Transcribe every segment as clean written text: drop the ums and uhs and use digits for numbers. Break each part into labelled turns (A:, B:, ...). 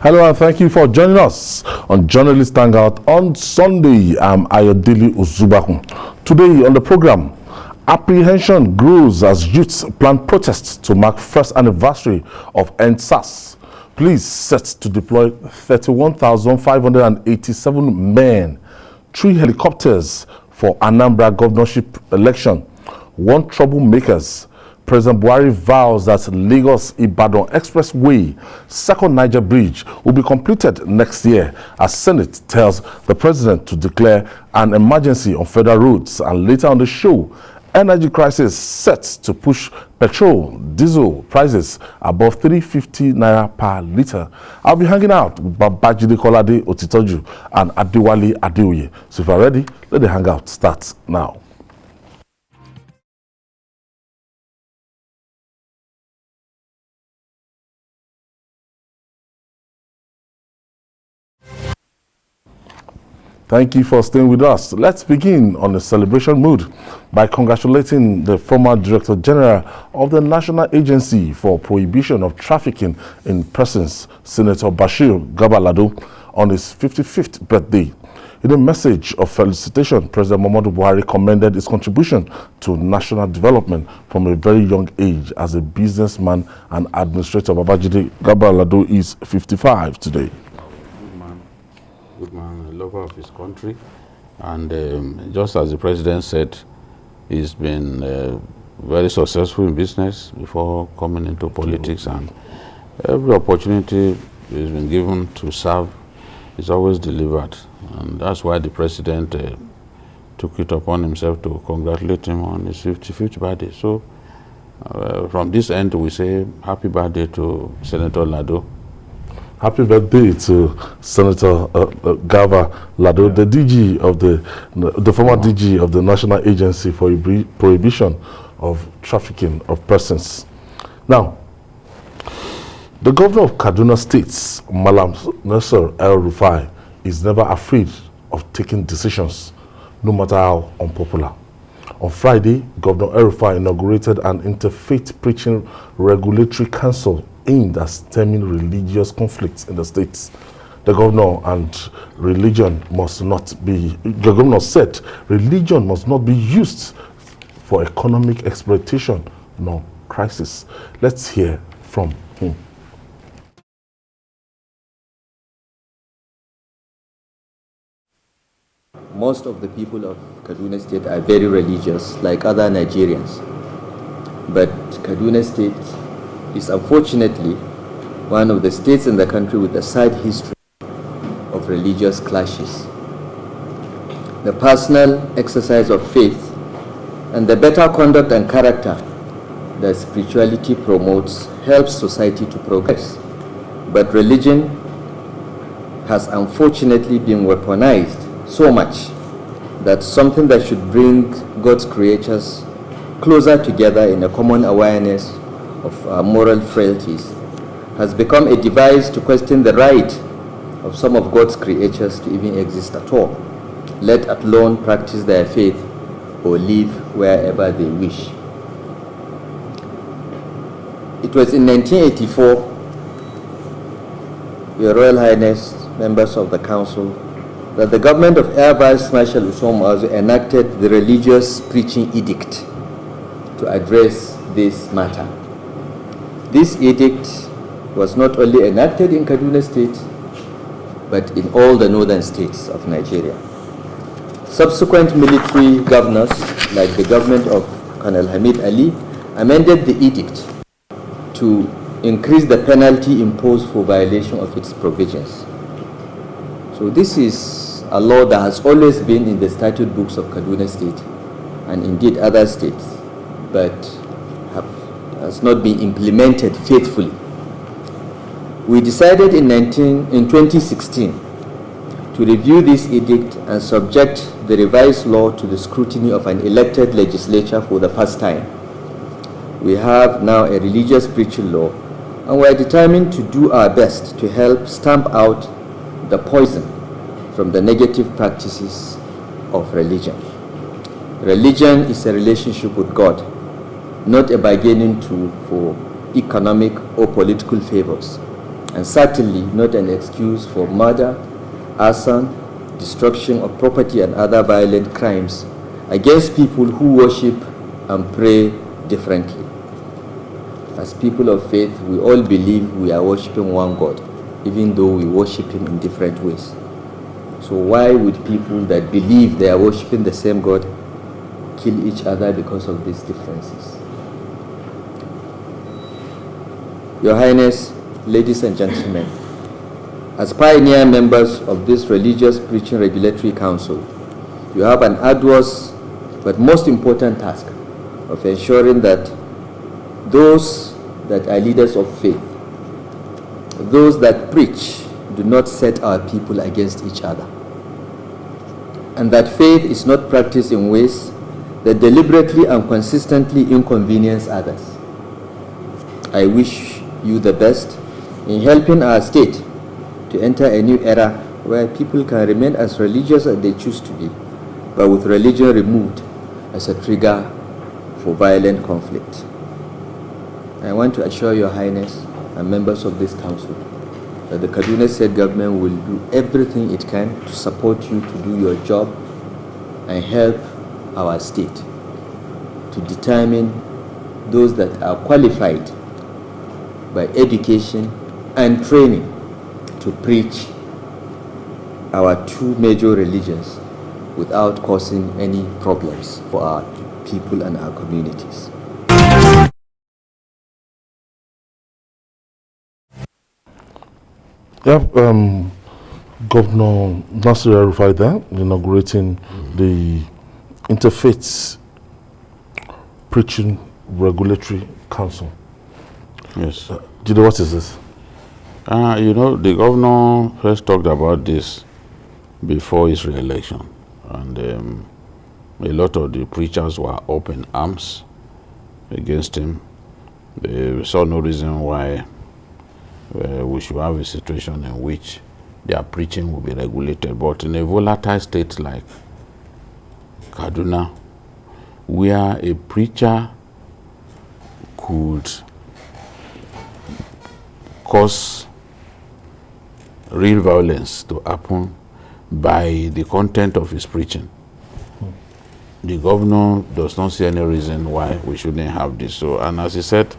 A: Hello and thank you for joining us on Journalist Hangout on Sunday. I'm Ayodele Uzubakun. Today on the program, apprehension grows as youths plan protests to mark first anniversary of NSAS. Police set to deploy 31,587 men, 3 helicopters for Anambra governorship election, 1 troublemakers. President Buhari vows that Lagos-Ibadan Expressway, Second Niger Bridge will be completed next year as Senate tells the president to declare an emergency on federal roads. And later on the show, energy crisis set to push petrol, diesel prices above 350 naira per litre. I'll be hanging out with Babajide Kolade Otitoju and Adewale Adeoye. So if you're ready, let the hangout start now. Thank you for staying with us. Let's begin on a celebration mood by congratulating the former Director General of the National Agency for Prohibition of Trafficking in Persons, Senator Bashir Garba-Lado, on his 55th birthday. In a message of felicitation, President Buhari commended his contribution to national development from a very young age as a businessman and administrator. Babajide Garba-Lado is 55 today.
B: Good man, a lover of his country, and just as the president said, he's been very successful in business before coming into politics, and every opportunity he's been given to serve is always delivered, and that's why the president took it upon himself to congratulate him on his 55th birthday. So from this end, we say happy birthday to Senator Lado.
A: Happy birthday to Senator Garba-Lado, the DG of the former DG of the National Agency for Prohibition of Trafficking of Persons. Now, the governor of Kaduna State, Malam Nasir El-Rufai, is never afraid of taking decisions, no matter how unpopular. On Friday, Governor El-Rufai inaugurated an interfaith preaching regulatory council aimed at stemming religious conflicts in the states. The governor said religion must not be used for economic exploitation nor crisis. Let's hear from him.
C: Most of the people of Kaduna State are very religious, like other Nigerians. But Kaduna State is unfortunately one of the states in the country with a sad history of religious clashes. The personal exercise of faith and the better conduct and character that spirituality promotes helps society to progress. But religion has unfortunately been weaponized so much that something that should bring God's creatures closer together in a common awareness of moral frailties has become a device to question the right of some of God's creatures to even exist at all, let alone practice their faith or live wherever they wish. It was in 1984, Your Royal Highness, members of the Council, that the government of Air Vice Marshal Usman Muazu enacted the Religious Preaching Edict to address this matter. This edict was not only enacted in Kaduna State, but in all the northern states of Nigeria. Subsequent military governors, like the government of Colonel Hamid Ali, amended the edict to increase the penalty imposed for violation of its provisions. So this is a law that has always been in the statute books of Kaduna State and indeed other states, but has not been implemented faithfully. We decided in 2016 to review this edict and subject the revised law to the scrutiny of an elected legislature for the first time. We have now a religious preaching law, and we are determined to do our best to help stamp out the poison from the negative practices of religion. Religion is a relationship with God, not a bargaining tool for economic or political favors. and certainly not an excuse for murder, arson, destruction of property and other violent crimes against people who worship and pray differently. As people of faith, we all believe we are worshiping one God, even though we worship Him in different ways. So why would people that believe they are worshiping the same God kill each other because of these differences? Your Highness, ladies and gentlemen, as pioneer members of this Religious Preaching Regulatory Council, you have an arduous but most important task of ensuring that those that are leaders of faith, those that preach, do not set our people against each other, and that faith is not practiced in ways that deliberately and consistently inconvenience others. I wish you the best in helping our state to enter a new era where people can remain as religious as they choose to be, but with religion removed as a trigger for violent conflict. I want to assure Your Highness and members of this council that the Kaduna State government will do everything it can to support you to do your job and help our state to determine those that are qualified by education and training to preach our two major religions without causing any problems for our people and our communities.
A: Yep, Governor Nasir El-Rufai there, inaugurating the Interfaith Preaching Regulatory Council.
B: Yes.
A: Jide, what is this?
B: You know, the governor first talked about this before his re-election, and a lot of the preachers were up in arms against him. They saw no reason why we should have a situation in which their preaching will be regulated. But in a volatile state like Kaduna, where a preacher could cause real violence to happen by the content of his preaching, the governor does not see any reason why we shouldn't have this. So, and as he said,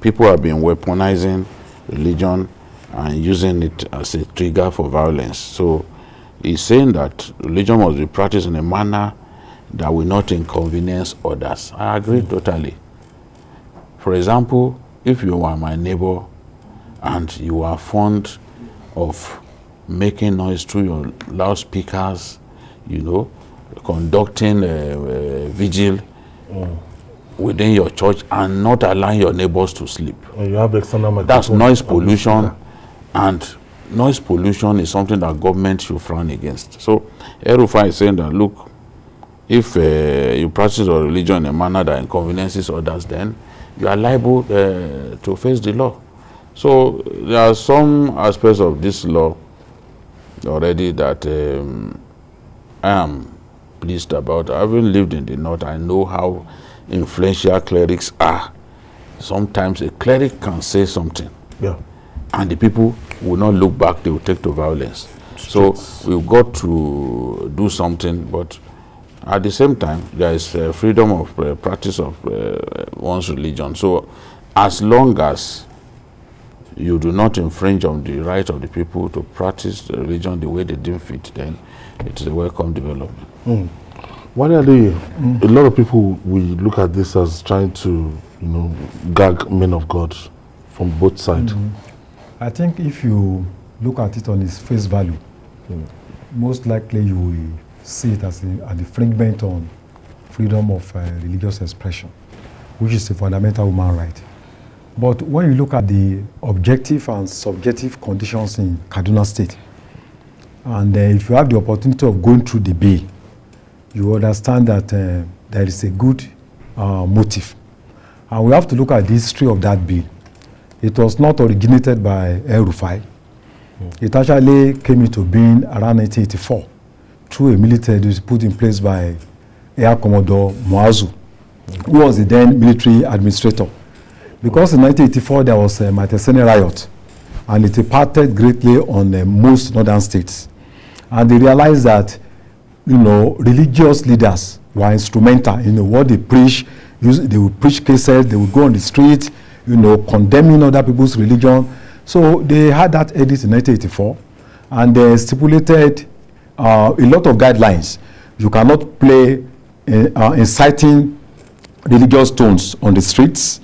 B: people have been weaponizing religion and using it as a trigger for violence. So he's saying that religion must be practiced in a manner that will not inconvenience others. I agree totally. For example, if you are my neighbor and you are fond of making noise through your loudspeakers, you know, conducting a vigil within your church and not allowing your neighbors to sleep.
A: You have external
B: That's noise pollution, and noise pollution is something that government should frown against. So El-Rufai is saying that, look, if you practice your religion in a manner that inconveniences others, then you are liable to face the law. So there are some aspects of this law already that I am pleased about. Having lived in the north, I know how influential clerics are. Sometimes a cleric can say something, and the people will not look back, they will take to violence. So we've got to do something, but at the same time, there is freedom of practice of one's religion. So as long as you do not infringe on the right of the people to practice the religion the way they deem fit, then it is a welcome development.
A: Why are they? A lot of people will look at this as trying to, gag men of God from both sides.
D: I think if you look at it on its face value, most likely you will see it as an infringement on freedom of religious expression, which is a fundamental human right. But when you look at the objective and subjective conditions in Kaduna State, and if you have the opportunity of going through the bill, you understand that there is a good motive. And we have to look at the history of that bill. It was not originated by El-Rufai. It actually came into being around 1984 through a military that was put in place by Air Commodore Muazu, who was the then military administrator. Because in 1984 there was a Maitesene riot and it impacted greatly on most northern states. And they realized that, religious leaders were instrumental in what they preach. They would preach cases, they would go on the street, condemning other people's religion. So they had that edit in 1984, and they stipulated a lot of guidelines. You cannot play inciting religious tones on the streets.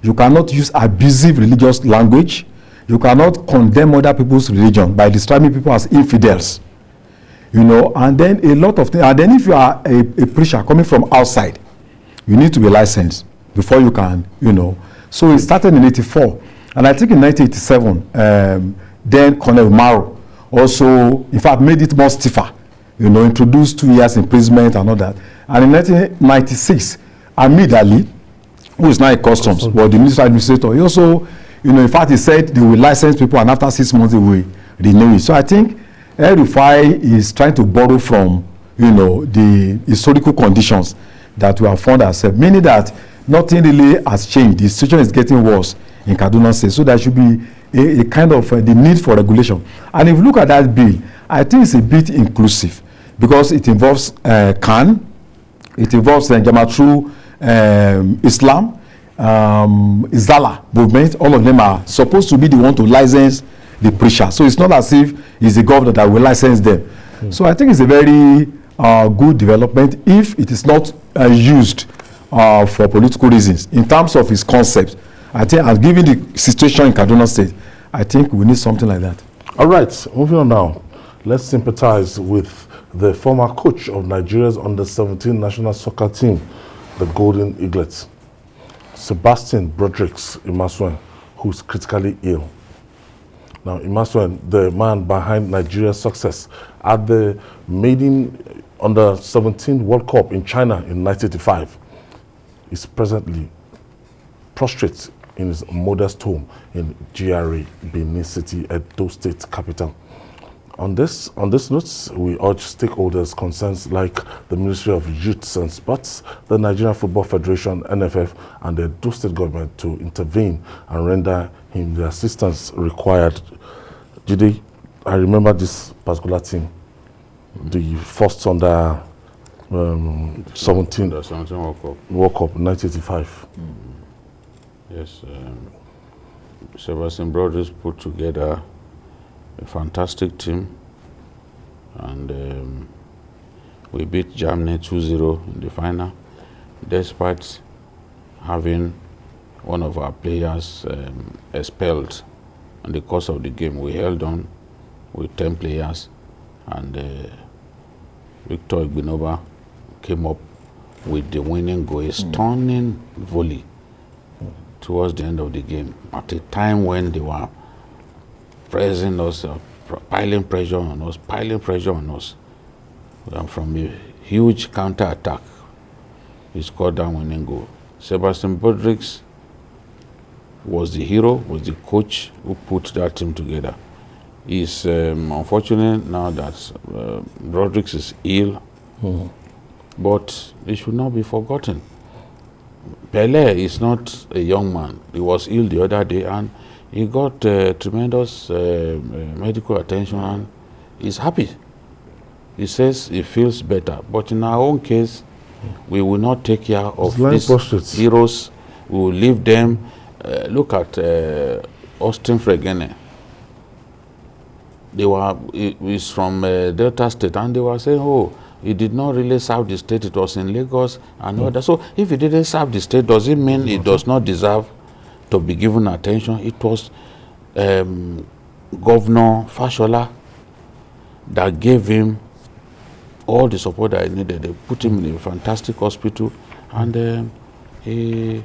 D: You cannot use abusive religious language. You cannot condemn other people's religion by describing people as infidels. And then a lot of things. And then if you are a preacher coming from outside, you need to be licensed before you can, So it started in 84. And I think in 1987, then Colonel Maro also, in fact, made it more stiffer, introduced 2 years imprisonment and all that. And in 1996, Ahmed Ali, who is now a customs, was the minister administrator. He also, in fact, he said they will license people, and after 6 months they will renew it. So I think El-Rufai is trying to borrow from, the historical conditions that we have found ourselves, meaning that nothing really has changed. The situation is getting worse in Kaduna State. So there should be a kind of the need for regulation. And if you look at that bill, I think it's a bit inclusive because it involves Khan, it involves Jamaatul Islam, Izala movement. All of them are supposed to be the one to license the preacher. So it's not as if it's the governor that will license them. So I think it's a very good development if it is not used for political reasons. In terms of its concept, I think, and given the situation in Kaduna State, I think we need something like that.
A: All right, moving on now. Let's sympathize with the former coach of Nigeria's under-17 national soccer team, the Golden Eaglets, Sebastian Broderick's Imasuen, who's critically ill. Now, Imasuen, the man behind Nigeria's success at the maiden under-17 World Cup in China in 1985, is presently prostrate in his modest home in GRA, Benin City, Edo State capital. On this note, we urge stakeholders concerned like the Ministry of Youth and Sports, the Nigerian Football Federation, NFF, and the Edo State government to intervene and render him the assistance required. Jide, I remember this particular team, the first under 17 World Cup 1985.
B: Yes, Sebastian Brothers put together a fantastic team, and we beat Germany 2-0 in the final, despite having one of our players expelled in the course of the game. We held on with 10 players, and Victor Igbinoba came up with the winning goal, a stunning volley towards the end of the game, at a time when they were pressing us, piling pressure on us. And from a huge counter-attack, he scored that winning goal. Sebastian Broderick was the hero, was the coach who put that team together. It's unfortunate now that Broderick is ill, but it should not be forgotten. Pele is not a young man. He was ill the other day, and he got tremendous medical attention, and he's happy. He says he feels better. But in our own case, we will not take care of these heroes. We will leave them. Look at Austin Fregene. He's from Delta State, and they were saying, oh, he did not really serve the state. It was in Lagos and all that. So if he didn't serve the state, does it mean he does not deserve to be given attention? It was Governor Fashola that gave him all the support that he needed. They put him in a fantastic hospital, and he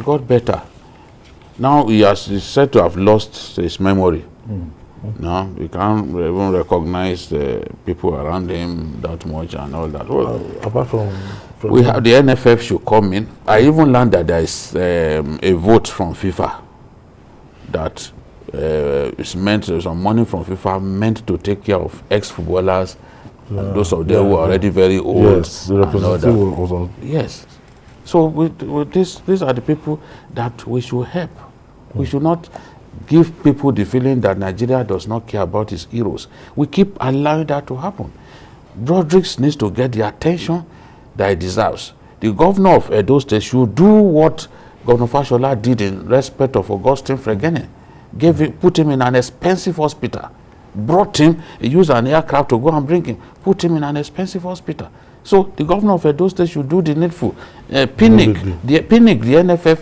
B: got better. Now he's said to have lost his memory. Now we can't even recognize the people around him that much and all that. Well,
A: apart from
B: we have the NFF should come in. I even learned that there is a vote from FIFA that is meant, some money from FIFA meant to take care of ex-footballers, and those of them who are already very old.
A: Yes, the representative was on.
B: Yes. So with this, these are the people that we should help. We should not give people the feeling that Nigeria does not care about its heroes. We keep allowing that to happen. Broderick needs to get the attention that he deserves. The governor of Edo State should do what Governor Fashola did in respect of Augustine Fregene. Put him in an expensive hospital. Brought him, used an aircraft to go and bring him, put him in an expensive hospital. So the governor of Edo State should do the needful. Pinnick, the NFF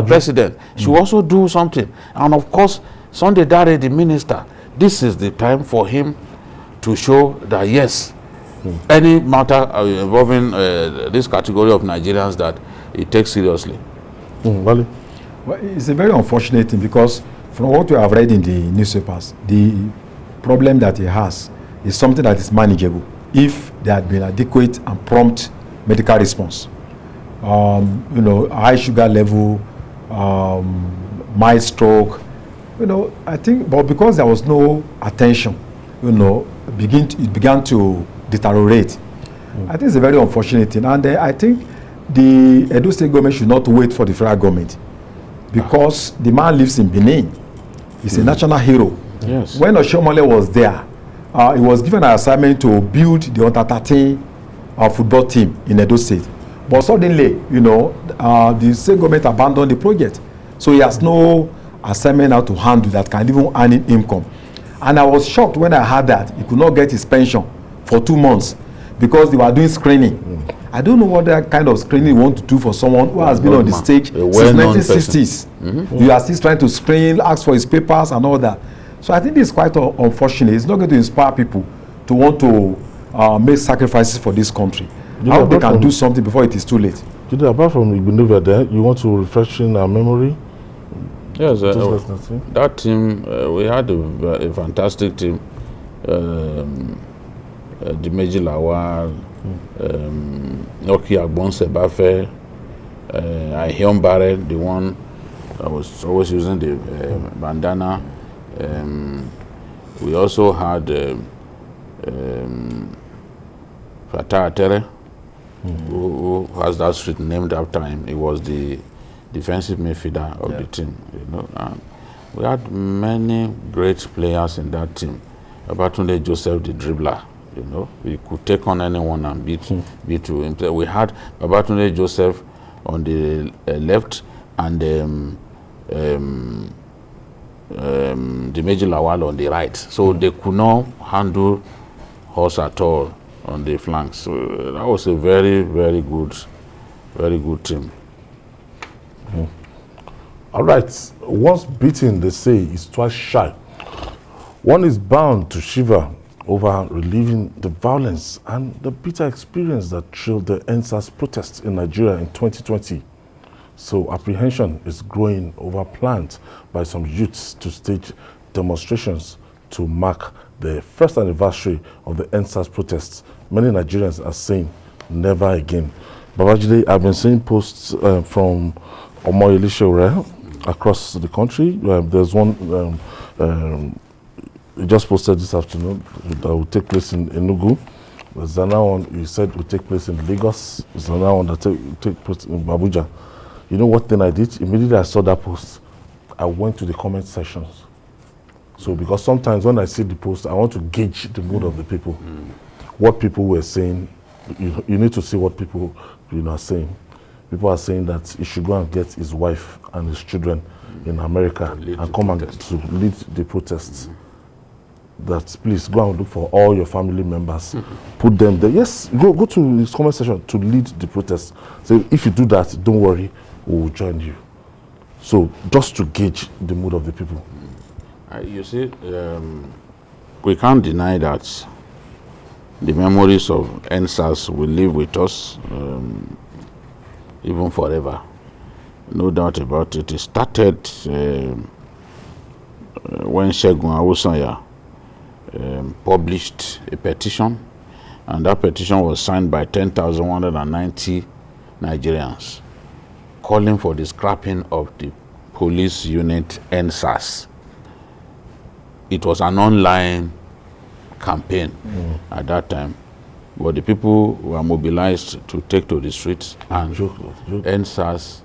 B: president, should also do something. And of course, Sunday Dare, the minister, this is the time for him to show that yes, any matter involving this category of Nigerians that he takes seriously.
D: Well, it's a very unfortunate thing because from what we have read in the newspapers, the problem that he has is something that is manageable if there had been adequate and prompt medical response. High sugar level, mild stroke, I think, but because there was no attention, it began to deteriorate. I think it's a very unfortunate thing. And I think the Edo State government should not wait for the federal government because the man lives in Benin. He's a national hero.
B: Yes.
D: When Oshomole was there, he was given an assignment to build the under-13 football team in Edo State. But suddenly, the state government abandoned the project. So he has no assignment now to handle that can even earn him income. And I was shocked when I heard that he could not get his pension for 2 months because they were doing screening. I don't know what that kind of screening you want to do for someone who has been on the stage since 1960s. You are still trying to screen, ask for his papers and all that. So I think this is quite unfortunate. It's not going to inspire people to want to make sacrifices for this country. I hope they can do something before it is too late.
A: Apart from Igbenova there, you want to refresh in our memory?
B: Yes, that team, we had a fantastic team. Dimeji Lawal, Noki Agbon Sebafe, Ahion Barrett, the one that was always using the bandana. We also had Fatah Atere, who has that street named after him. He was the defensive midfielder of the team. We had many great players in that team. Babatunde Joseph, the dribbler. We could take on anyone and beat him. We had Babatunde Joseph on the left and Dimeji Lawal on the right. So they could not handle us at all on the flanks. So that was a very, very good team.
A: All right. Once beaten, they say, is twice shy. One is bound to shiver over reliving the violence and the bitter experience that trailed the NSAS protests in Nigeria in 2020. So apprehension is growing over plans by some youths to stage demonstrations to mark the first anniversary of the NSAS protests. Many Nigerians are saying never again. Babajide, I've been seeing posts from Omoyele Sowore across the country. There's one he just posted this afternoon that will take place in Enugu. There's another one he said will take place in Lagos. There's another one that will take place in Abuja. You know what thing I did? Immediately I saw that post, I went to the comment sections. So because sometimes when I see the post, I want to gauge the mood of the people. What people were saying, you need to see what people are saying. People are saying that he should go and get his wife and his children in America and come and to lead the protests. That please go and look for all your family members, put them there. Yes, go to his comment section to lead the protest. So if you do that, don't worry, we will join you. So just to gauge the mood of the people.
B: You see, we can't deny that the memories of NSAS will live with us even forever. No doubt about it. It started when Segun Awosanya published a petition, and that petition was signed by 10,190 Nigerians calling for the scrapping of the police unit NSAS. It was an online campaign at that time, but the people were mobilized to take to the streets, and NSAS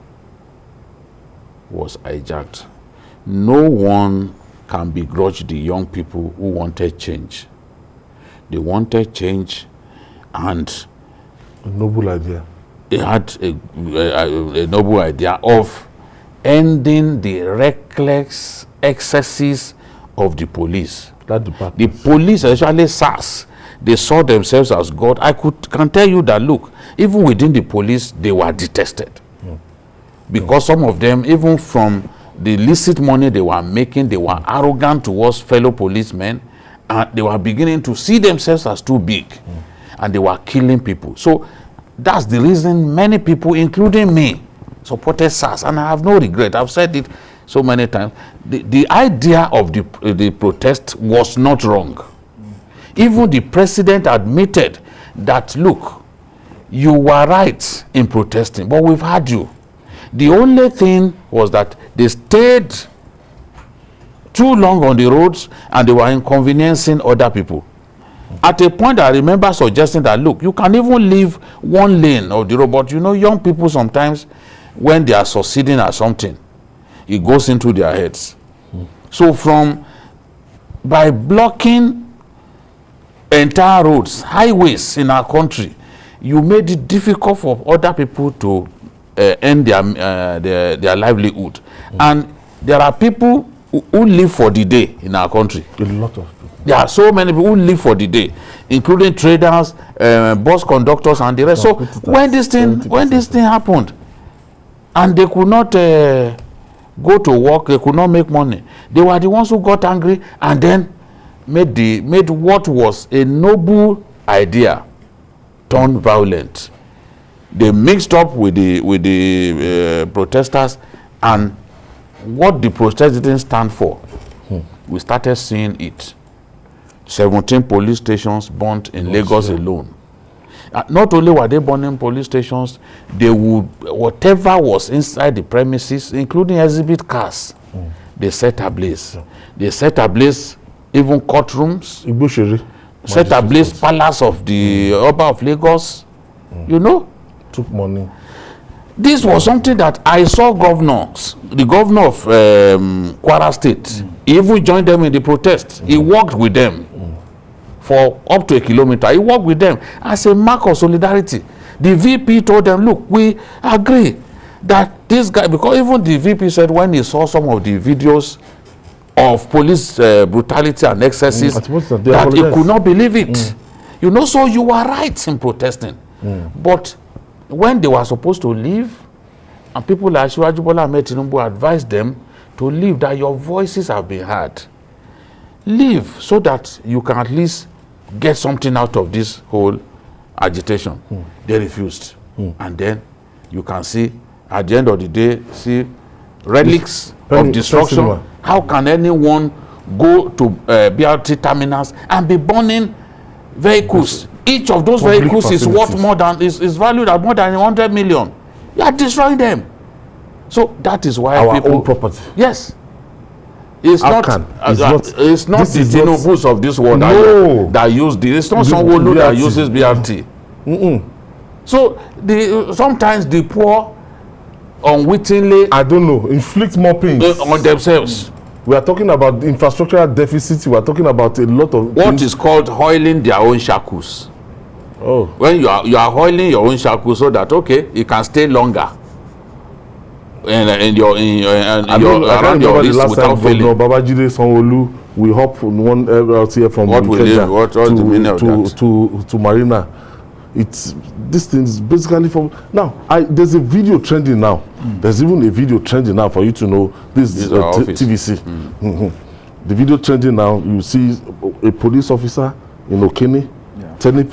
B: was hijacked. No one can begrudge the young people who wanted change. They wanted change, and
A: A noble idea.
B: they had a noble idea of ending the reckless excesses of the police.
A: That department.
B: The police, especially SARS, they saw themselves as God. Can tell you that, look, even within the police, they were detested. Because some of them, even from the illicit money they were making, they were arrogant towards fellow policemen, and they were beginning to see themselves as too big, and they were killing people. So that's the reason many people, including me, supported SARS, and I have no regret. I've said it so many times. The idea of the protest was not wrong. Even the president admitted that, look, you were right in protesting, but we've had you. The only thing was that they stayed too long on the roads and they were inconveniencing other people. At a point, I remember suggesting that, look, you can even leave one lane of the road, but you know, young people sometimes, when they are succeeding at something, it goes into their heads. So by blocking entire roads, highways in our country, you made it difficult for other people to earn their livelihood. And there are people who live for the day in our country.
A: A lot of people.
B: There are so many people who live for the day, including traders, bus conductors, and the rest. So when this thing happened, and they could not go to work, they could not make money, they were the ones who got angry and then made what was a noble idea turn violent. They mixed up with the protesters, and what the protest didn't stand for, we started seeing it. 17 police stations burnt in Lagos alone. Not only were they burning police stations, they would, whatever was inside the premises, including exhibit cars, they set ablaze. They set ablaze even courtrooms, set ablaze palace of the Oba of Lagos, you know.
A: Took money.
B: This was something that I saw governors, the governor of Kwara State, he even joined them in the protest. He walked with them for up to a kilometer. He walked with them as a mark of solidarity. The VP told them, look, we agree that this guy, because even the VP said when he saw some of the videos of police brutality and excesses, that he could not believe it. You know, so you were right in protesting. But when they were supposed to leave, and people like Shivaji Bola Ahmed Tinubu advised them to leave, that your voices have been heard. Leave so that you can at least get something out of this whole agitation. They refused. And then you can see, at the end of the day, see relics of destruction. How can anyone go to BRT terminals and be burning vehicles? Each of those vehicles is worth more than, is valued at more than 100 million. You are destroying them. So that is why
A: our own property.
B: Yes. It's not the Tinubus of this world that use this. It's not someone that uses BRT. So sometimes the poor unwittingly,
A: I don't know, inflict more pain
B: on themselves.
A: We are talking about infrastructural deficits. We are talking about a lot of
B: what is called oiling their own shackles.
A: Oh,
B: when you are oiling your own shackles so that it can stay longer and around your wrist without failing.
A: Babajide Sanwo-Olu, we hop on one LRT from to Marina. It's this thing is basically from now. There's a video trending now. There's even a video trending now for you to know this is TVC. The video trending now. You see a police officer in Okene telling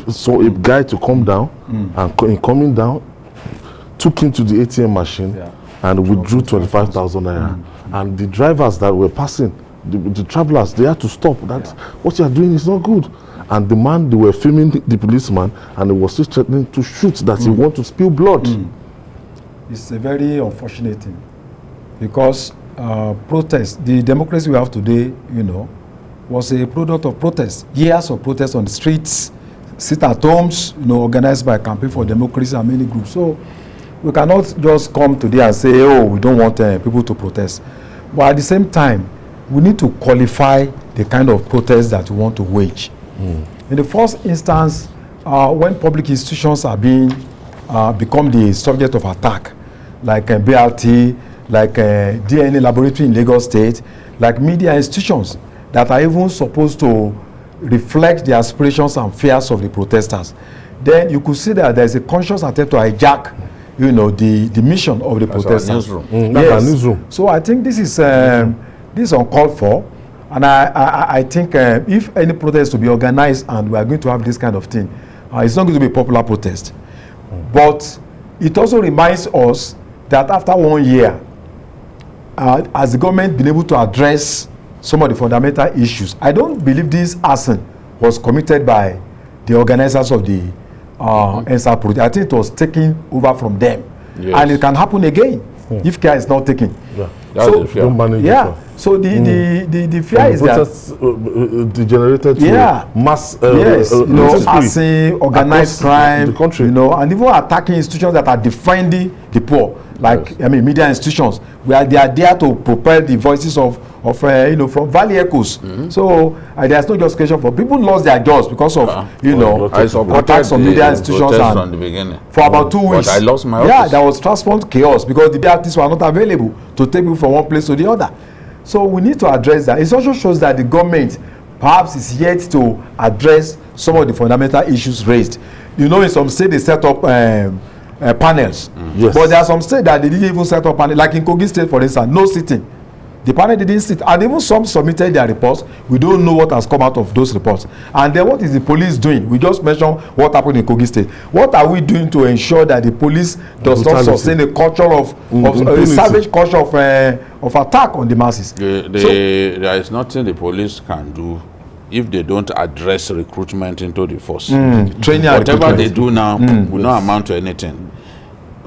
A: a guy to come down, and in coming down, took him to the ATM machine and withdrew 25,000 naira. And the drivers that were passing, the travelers, they had to stop. That what you are doing is not good. And the man, they were filming the policeman, and he was still threatening to shoot, that he want to spill blood.
D: It's a very unfortunate thing, because protest, the democracy we have today, was a product of protest. Years of protest on the streets, sit at homes, organized by Campaign for Democracy and many groups. So we cannot just come today and say, oh, we don't want people to protest. But at the same time, we need to qualify the kind of protest that we want to wage. In the first instance, when public institutions are being become the subject of attack, like BRT, like DNA laboratory in Lagos State, like media institutions that are even supposed to reflect the aspirations and fears of the protesters, then you could see that there is a conscious attempt to hijack, you know, the mission of the protesters.
A: Yes. Newsroom.
D: So I think this is uncalled for, and I think if any protest to be organized and we are going to have this kind of thing, it's not going to be a popular protest. But it also reminds us that after 1 year, has the government been able to address some of the fundamental issues? I don't believe this arson was committed by the organizers of the NSAS project. I think it was taken over from them. Yes. And it can happen again if care is not taken.
A: Yeah. So, don't manage
D: so the fear is that
A: degenerated to mass
D: arson, organized crime, the country, you know, and even attacking institutions that are defending the poor, like I mean media institutions, where they are there to propel the voices of you know, from valley echoes. So there's no justification for people lost their jobs because of you know attacks on media institutions
B: from the beginning.
D: For about 2 weeks.
B: But I lost my office.
D: Yeah, there was transport chaos because the artists were not available to take people from one place to the other. So we need to address that. It also shows that the government perhaps is yet to address some of the fundamental issues raised. You know, in some states they set up panels, but there are some states that they didn't even set up panels. Like in Kogi State, for instance, no sitting. The panel didn't sit, and even some submitted their reports. We don't know what has come out of those reports. And then what is the police doing? We just mentioned what happened in Kogi State. What are we doing to ensure that the police does not sustain a culture of a savage culture of attack on the masses?
B: There is nothing the police can do if they don't address recruitment into the force.
D: Training,
B: whatever they do now will not amount to anything.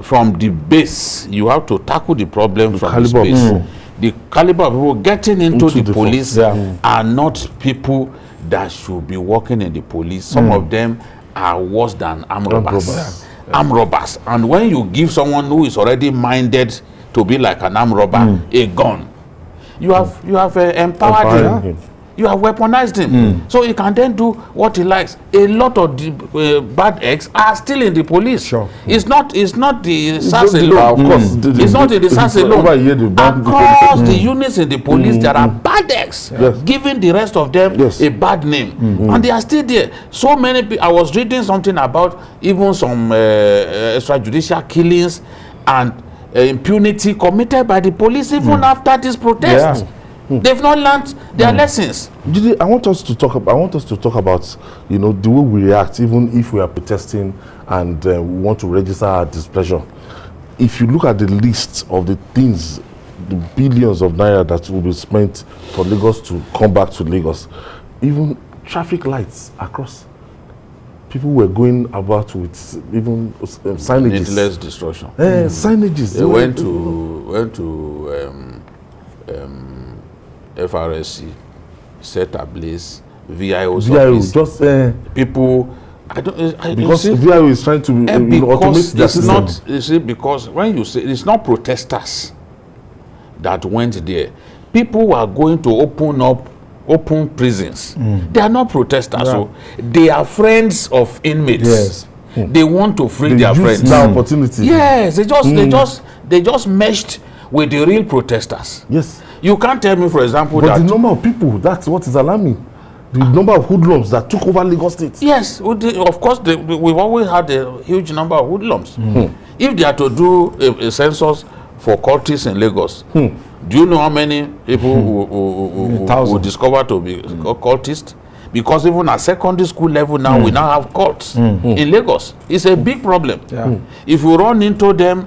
B: From the base, you have to tackle the problem from the base. The caliber of people getting into the police are not people that should be working in the police. Some of them are worse than armed robbers. Armed robbers. And when you give someone who is already minded to be like an armed robber a gun, you have empowered him. You have weaponized him. So he can then do what he likes. A lot of the bad eggs are still in the police. Sure. It's not the SAS alone. Of course. It's not in the SAS alone. Across the units in the police, there are bad eggs giving the rest of them a bad name. And they are still there. So many people, I was reading something about even some extrajudicial killings and impunity committed by the police even after this protest. They've not learned their lessons.
A: I want us to talk about, you know, the way we react, even if we are protesting and we want to register our displeasure. If you look at the list of the things, the billions of naira that will be spent for Lagos to come back to Lagos, even traffic lights across. People were going about with even signages.
B: Needless destruction.
A: Signages.
B: They went to FRSC, set ablaze, VIO's office.
A: Just
B: people.
A: Because VIO is trying to automate the system.
B: Not, you see, because when you say it's not protesters that went there, people were going to open prisons. They are not protesters, so they are friends of inmates. They want to free their friends.
A: The opportunity.
B: Yes, they just meshed with the real protesters.
A: Yes.
B: You can't tell me, for example,
A: but the number of people, that's what is alarming. The number of hoodlums that took over Lagos State.
B: Yes, of course, we've always had a huge number of hoodlums. If they are to do a census for cultists in Lagos, do you know how many people who discover to be cultists? Because even at secondary school level now, we now have cults in Lagos. It's a big problem. If you run into them,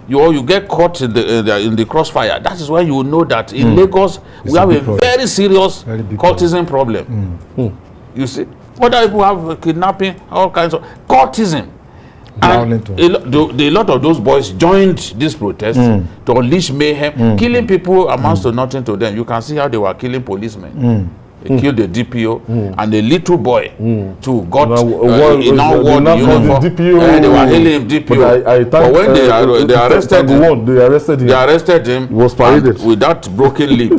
B: you get caught in the crossfire. That is when you know that in Lagos we have a very serious cultism problem. You see, other people have kidnapping, all kinds of cultism. And a lot of those boys joined this protest to unleash mayhem. Killing people amounts to nothing to them. You can see how they were killing policemen killed the DPO, and the little boy too got
A: Now
B: wore the uniform.
A: DPO.
B: They were hailing him DPO. But when they arrested him, they arrested him.
A: He was paraded
B: with that broken lip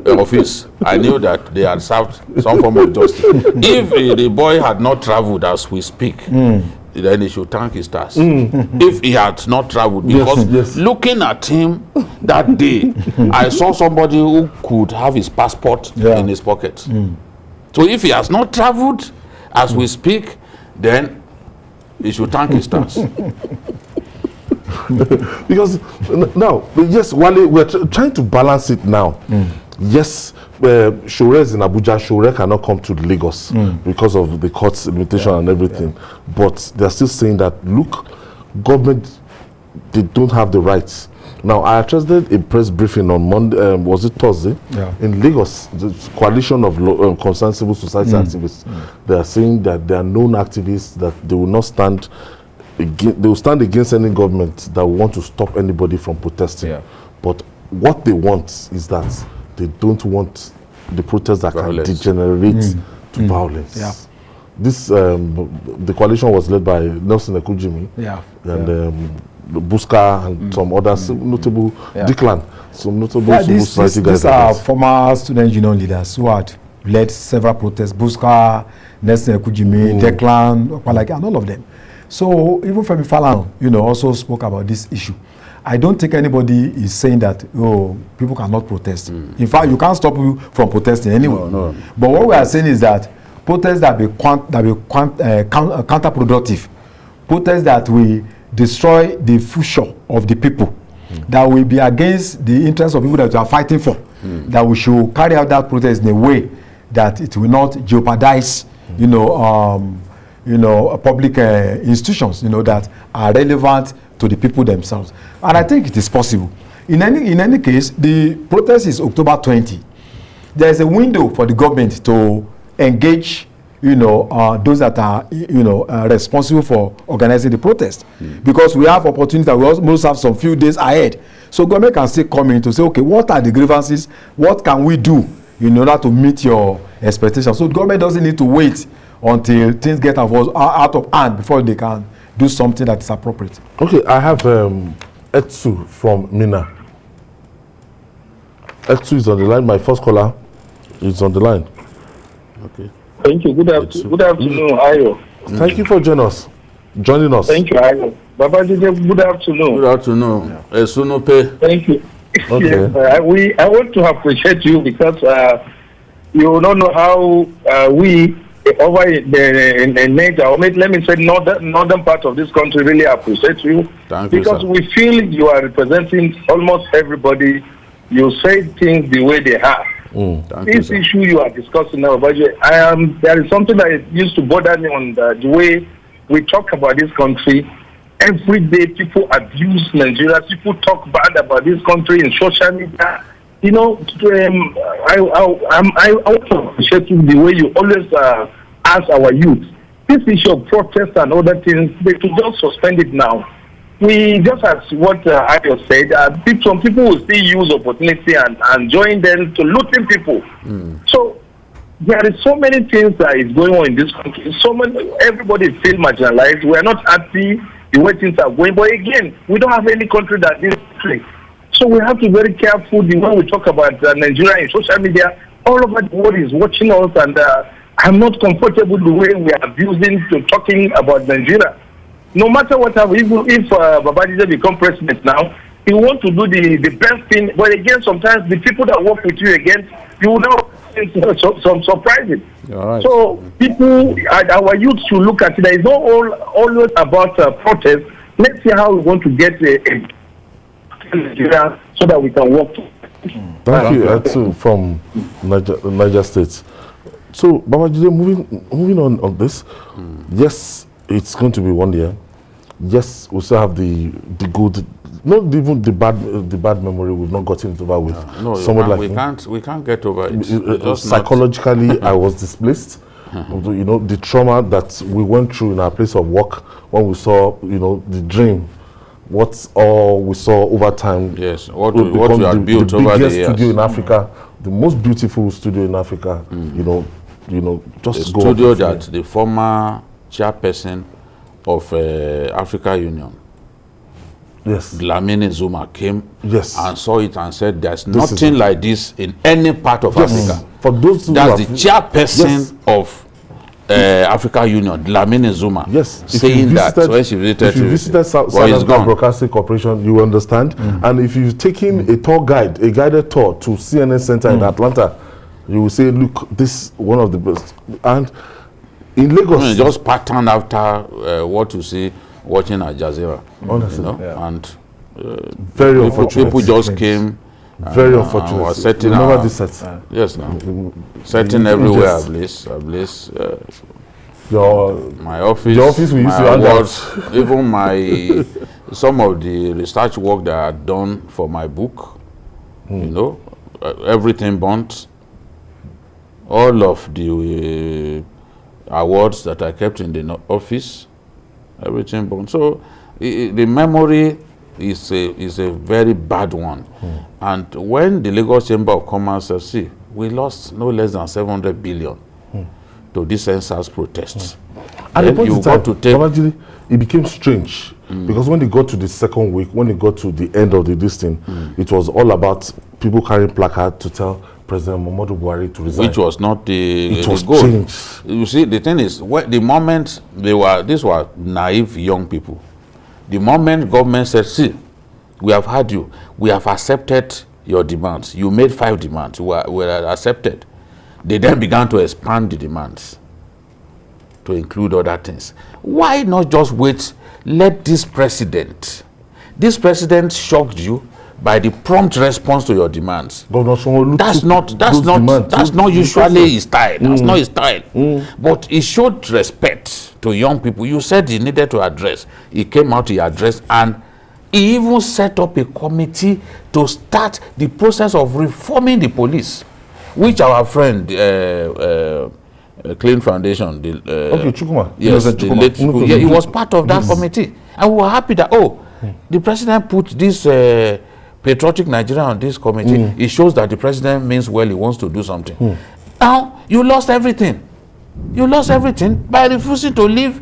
B: of his. I knew that they had served some form of justice. If the boy had not traveled as we speak, then he should thank his stars. If he had not traveled, because looking at him that day, I saw somebody who could have his passport in his pocket. So if he has not traveled as we speak, then he should thank his stars.
A: Because now, yes, Wale, we're trying to balance it now. Yes, Shore is in Abuja. Shore cannot come to Lagos because of the court's limitation and everything. But they're still saying that, look, government, they don't have the rights. Now, I attended a press briefing on Monday, was it Thursday? In Lagos, the coalition of concerned civil society activists, they are saying that they are known activists, that they will not stand against, they will stand against any government that will want to stop anybody from protesting. But what they want is that they don't want the protests that can degenerate to violence. This, the coalition was led by Nelson Ekujimi and Buska and some other notable, Declan, some notable civil society guys.
D: These are former student union leaders who had led several protests. Buska, Nelson Ekujimi, Declan, and all of them. So even Femi Falana, also spoke about this issue. I don't think anybody is saying that people cannot protest. In fact, you can't stop you from protesting anyway. No. But what we are saying is that protests that be counterproductive, protests that will destroy the future of the people, that will be against the interests of people that you are fighting for, that we should carry out that protest in a way that it will not jeopardize, public institutions, that are relevant to the people themselves. And I think it is possible. In any case, the protest is October 20. There is a window for the government to engage, those that are, responsible for organizing the protest. Because we have opportunities that we almost have some few days ahead. So government can still come in to say, okay, what are the grievances? What can we do in order to meet your expectations? So government doesn't need to wait until things get out of hand before they can do something that is appropriate.
A: Okay, I have Etsu from Mina. Etsu is on the line. My first caller is on the line. Okay.
E: Thank you. Good afternoon, Ayo.
A: Thank you for joining us.
E: Thank you, Ayo. Babajide, good afternoon.
B: Good afternoon. Esunope.
E: Thank you.
A: Okay.
E: Yes, I want to appreciate you because you don't know how we over in Niger, or let me say northern part of this country, really appreciate you.
B: Thank you,
E: because
B: sir.
E: we feel you are representing almost everybody. You say things the way they are. This issue you are discussing now, but there is something that used to bother me on the way we talk about this country. Every day people abuse Nigeria. People talk bad about this country in social media. I want to appreciate you the way you always ask our youth. This issue of protest and other things, they should just suspend it now. We just, as what Ayo said, some people will still use opportunity and join them to looting people. So there is so many things that is going on in this country. Everybody feels marginalized. We are not happy the way things are going. But again, we don't have any country that this country. So we have to be very careful the way we talk about Nigeria in social media. All over the world is watching us, and I'm not comfortable the way we are abusing to talking about Nigeria. No matter what happens, if Babajide become president now, he want to do the best thing. But again, sometimes the people that work with you again, you will now some surprises.
B: Right.
E: So people, our youth should look at it. It's not always about protest. Let's see how we want to get Nigeria so that we can work.
A: Thank you, Etsu from Niger State. So, Babajide, moving on this, yes, it's going to be 1 year. Yes, we still have the good, not even the bad memory. We've not gotten it over with.
B: No, we can't get over it.
A: Psychologically, I was displaced. The trauma that we went through in our place of work when we saw, the dream. What all we saw over time.
B: Yes, what we had built over the years.
A: The biggest studio in Africa the most beautiful studio in Africa. Just
B: the
A: go
B: studio
A: up
B: that the former chairperson of Africa Union,
A: yes,
B: Dlamini Zuma, came and saw it and said, "There's nothing like this in any part of Africa."
A: For those who
B: that's the chairperson of Africa Union, Dlamini Zuma, saying that when she visited,
A: if you visited South African Broadcasting Corporation, you understand. And if you've taken a tour guide, a guided tour to CNN Center in Atlanta, you will say, "Look, this is one of the best." And in Lagos,
B: just patterned after what you see watching Al Jazeera,
A: honestly,
B: and
A: very unfortunate.
B: People just came.
A: Very unfortunate.
B: Was setting
A: remember this set?
B: Yes, now setting everywhere. I bless. My office.
A: Your office we used to
B: awards, even my some of the research work that I had done for my book. Everything burnt. All of the awards that I kept in the office, everything burnt. So the memory is a very bad one. And when the Lagos Chamber of Commerce says, we lost no less than 700 billion to this NSAS protests.
A: At the point in time, it became strange because when they got to the second week, when they got to the end of this thing, it was all about people carrying placards to tell President Buhari to resign.
B: Which was not the
A: goal. Changed.
B: You see, the thing is, the moment these were naive young people. The moment government said, "See, we have had you. We have accepted your demands. You made 5 demands. Were accepted." They then began to expand the demands to include other things. Why not just wait? Let this president shocked you by the prompt response to your demands. That's not usually his style. That's not his style. But he showed respect to young people. You said he needed to address. He came out, he addressed, and he even set up a committee to start the process of reforming the police, which our friend Clean Foundation,
A: Chukuma.
B: Yes, the late Chukuma, he was part of that committee, and we were happy that the president put this patriotic Nigeria on this committee. It shows that the president means well, he wants to do something. Now you lost everything. You lost everything by refusing to leave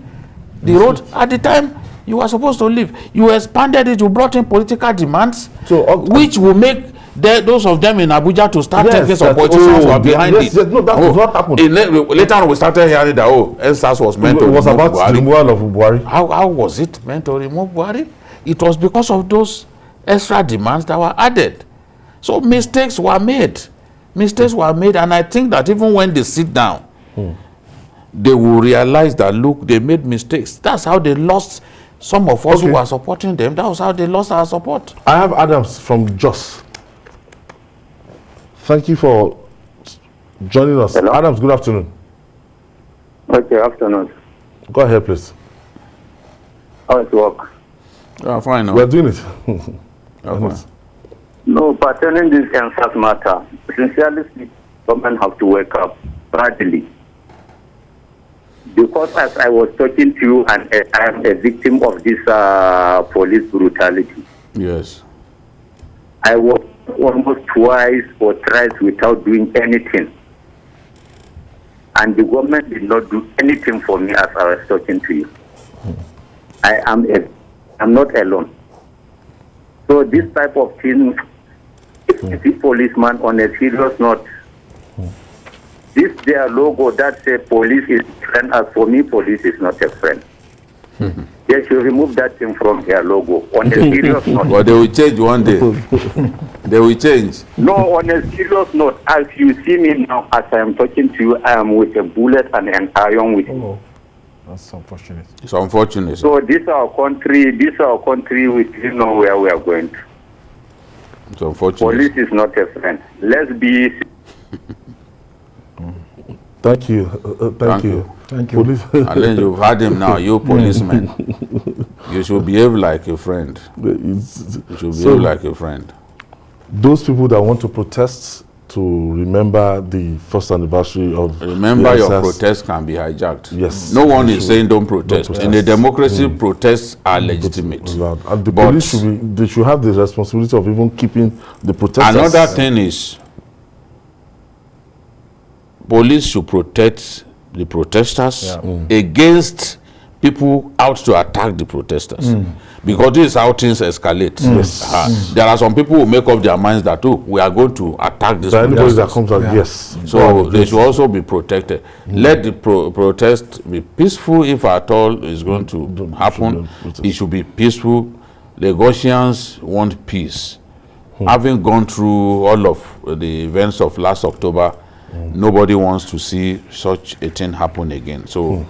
B: the road at the time you were supposed to leave. You expanded it. You brought in political demands, which will make those of them in Abuja to start taking some politicians who are behind it.
A: No, that was what happened.
B: Later on, we started hearing that NSAS was meant to remove Buhari. It was about the
A: removal of Buhari.
B: How was it meant to remove Buhari? It was because of those extra demands that were added. So mistakes were made. And I think that even when they sit down, they will realize that, look, they made mistakes. That's how they lost some of us who were supporting them. That was how they lost our support.
A: I have Adams from Jos. Thank you for joining us.
F: Hello?
A: Adams, good afternoon.
F: Okay, afternoon.
A: Go ahead, please.
F: How it work?
B: Fine. No.
A: We're doing it.
F: No, pertaining this NSAS matter, sincerely speaking, government have to wake up badly. Because as I was talking to you, and I am a victim of this police brutality.
B: Yes.
F: I was almost twice or thrice without doing anything. And the government did not do anything for me as I was talking to you. I'm not alone. So this type of thing, if a policeman on a serious note, this their logo that says police is friend, as for me, police is not a friend. They should remove that thing from their logo on a serious note.
B: But they will change one day. They will change.
F: No, on a serious note, as you see me now, as I am talking to you, I am with a bullet and an iron with me.
D: That's unfortunate.
B: It's unfortunate.
F: So this is our country, we didn't know where we are going to.
B: It's unfortunate.
F: Police is not a friend. Let's be...
A: Thank you. Thank you.
B: Police. And then you've had him now, you policemen. You should behave like a friend. You should behave like a friend.
A: Those people that want to protest to remember the first anniversary of...
B: Remember, your protest can be hijacked.
A: Yes.
B: No one is saying don't protest. In a democracy, protests are legitimate.
A: And the police should have the responsibility of even keeping the protesters.
B: Another thing is, police should protect the protesters against people out to attack the protesters. Because this is how things escalate. There are some people who make up their minds that, oh, we are going to attack this
A: Anybody that comes out, yes.
B: So they should also be protected. Let the protest be peaceful. If at all is going to happen, it should be peaceful. Lagosians want peace. Having gone through all of the events of last October, nobody wants to see such a thing happen again. So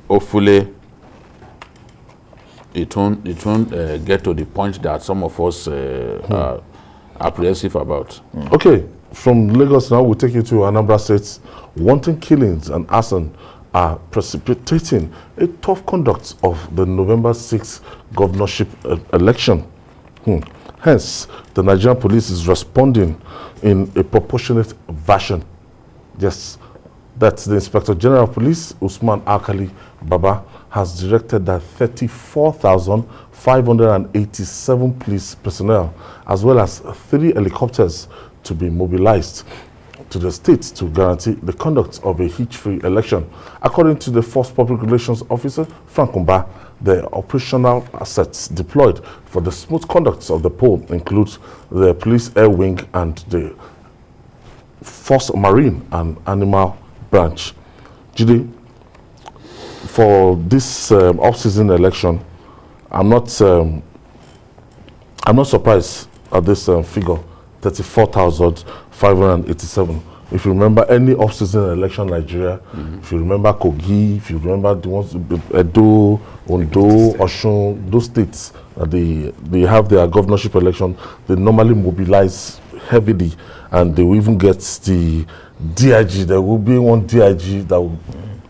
B: hopefully it won't get to the point that some of us are apprehensive about.
A: Okay, from Lagos now we'll take you to Anambra State. Wanton killings and arson are precipitating a tough conduct of the November 6th governorship election. Hence, the Nigerian police is responding in a proportionate fashion. Yes, that's the Inspector General of Police, Usman Alkali Baba, has directed that 34,587 police personnel, as well as 3 helicopters, to be mobilized to the state to guarantee the conduct of a hitch-free election. According to the Force Public Relations Officer, Frank Umba, the operational assets deployed for the smooth conduct of the poll include the police air wing and the Force Marine and Animal branch. Judy, for this off-season election, I'm not surprised at this figure, 34,587. If you remember any off-season election in Nigeria, if you remember Kogi, if you remember the ones, Edo, Ondo, Osun, those states, they have their governorship election, they normally mobilize heavily, and they will even get the DIG. There will be one DIG that will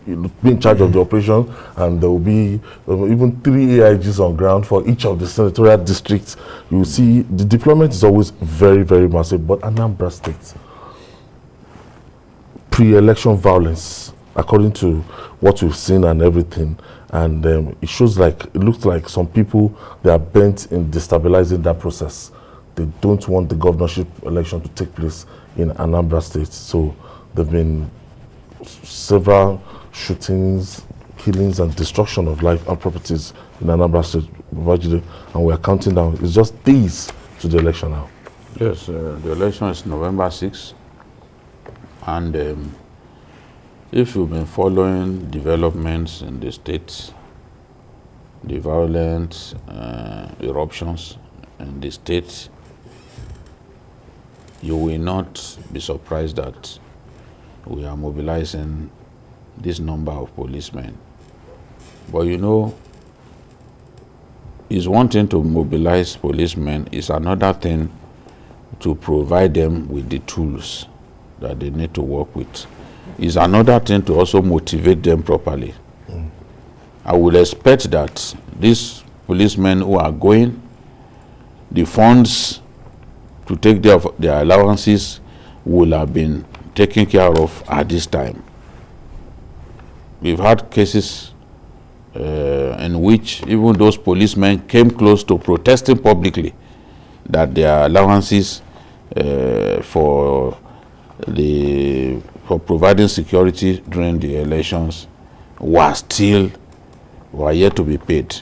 A: be in charge of the operation, and there will be even 3 AIGs on ground for each of the senatorial districts. You will see the deployment is always very, very massive. But Anambra State, pre-election violence, according to what we've seen and everything, and it looks like some people, they are bent in destabilizing that process. They don't want the governorship election to take place in Anambra State. So there have been several shootings, killings, and destruction of life and properties in Anambra State, and we are counting down. It's just days to the election now.
B: Yes, the election is November 6th, and if you've been following developments in the state, the violent eruptions in the state, you will not be surprised that we are mobilizing this number of policemen. But you know, it's one thing to mobilize policemen, it's another thing to provide them with the tools that they need to work with. It's another thing to also motivate them properly. I would expect that these policemen who are going, the funds to take their allowances will have been taken care of at this time. We've had cases in which even those policemen came close to protesting publicly that their allowances for providing security during the elections were yet to be paid.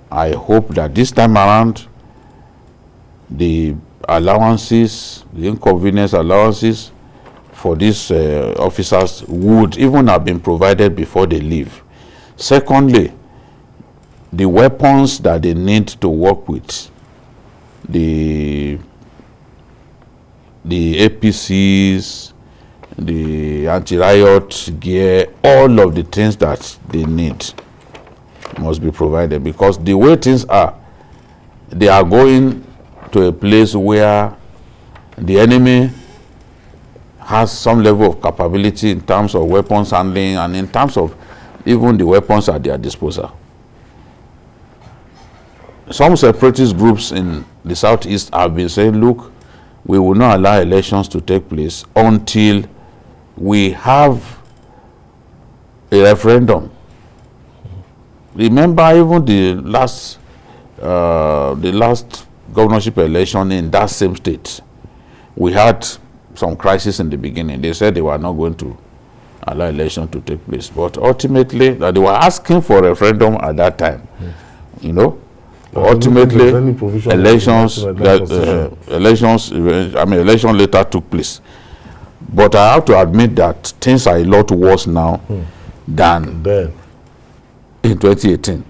B: I hope that this time around, the allowances, the inconvenience allowances for these officers would even have been provided before they leave. Secondly, the weapons that they need to work with, the APCs, the anti-riot gear, all of the things that they need must be provided, because the way things are, they are going to a place where the enemy has some level of capability in terms of weapons handling and in terms of even the weapons at their disposal. Some separatist groups in the southeast have been saying, look, we will not allow elections to take place until we have a referendum. Remember, even the last governorship election in that same state, we had some crisis in the beginning. They said they were not going to allow election to take place, but ultimately they were asking for a referendum at that time. You know, ultimately elections election later took place. But I have to admit that things are a lot worse now than then in 2018.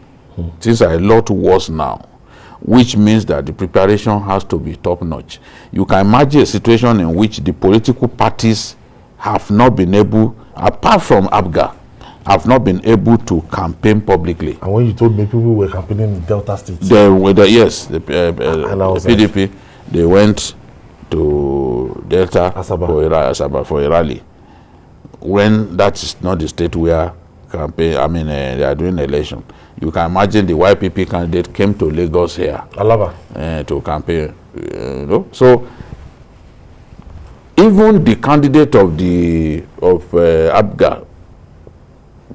B: Things are a lot worse now, which means that the preparation has to be top notch. You can imagine a situation in which the political parties have not been able, apart from ABGA, have not been able to campaign publicly.
A: And when you told me people were campaigning in Delta State,
B: the PDP, they went to Delta for a rally. When that is not the state where they are doing election. You can imagine the YPP candidate came to Lagos here to campaign. So even the candidate of ABGA,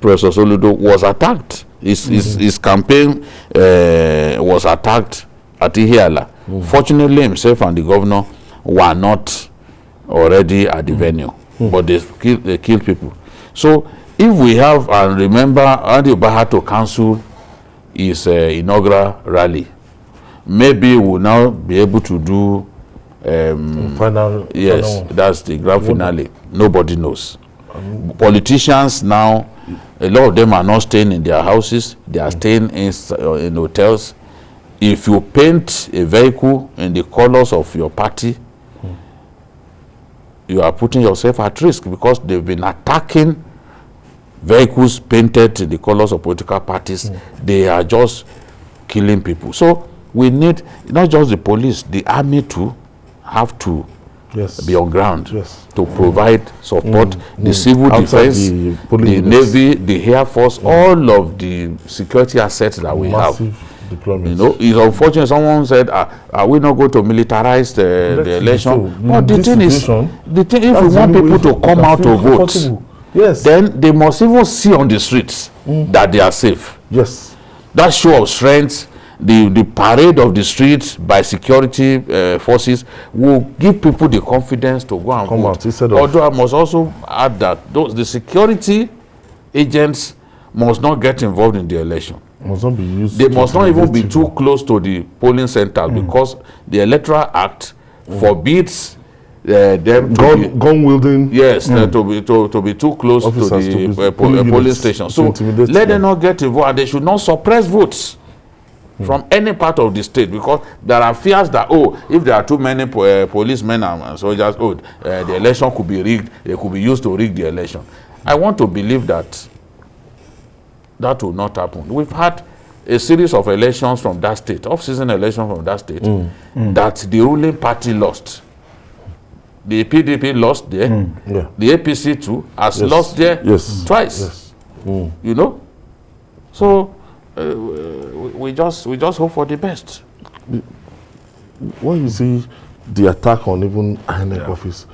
B: Professor Soludo, was attacked. His campaign was attacked at Ihiala. Fortunately, himself and the governor were not already at the venue, but they killed people. So if we have, and remember, Adi Oba had to cancel his inaugural rally, maybe we'll now be able to do final. That's the grand finale. Nobody knows. Politicians now, a lot of them are not staying in their houses. They are staying in hotels. If you paint a vehicle in the colors of your party, you are putting yourself at risk, because they've been attacking vehicles painted in the colors of political parties. They are just killing people. So we need not just the police, the army too have to be on ground to provide support. The civil defense, the Navy, the Air Force, all of the security assets that we have. You know, it's unfortunate. Someone said, "Are we not going to militarize the election?" But the thing is, if we want people to come out to vote, then they must even see on the streets that they are safe. That show of strength, the parade of the streets by security forces, will give people the confidence to go and vote. Although I must also add that the security agents must not get involved in the election. They must not even be too close to the polling center, because the Electoral Act forbids them
A: gun wielding.
B: To be too close to the polling station. So let them not get involved, and they should not suppress votes from any part of the state, because there are fears that if there are too many policemen and soldiers, the election could be rigged. They could be used to rig the election. I want to believe that will not happen. We've had a series of elections from that state, off-season elections from that state, that the ruling party lost. The PDP lost there. The APC too has lost there twice. You know, so we just hope for the best.
A: When you see the attack on even INEC office,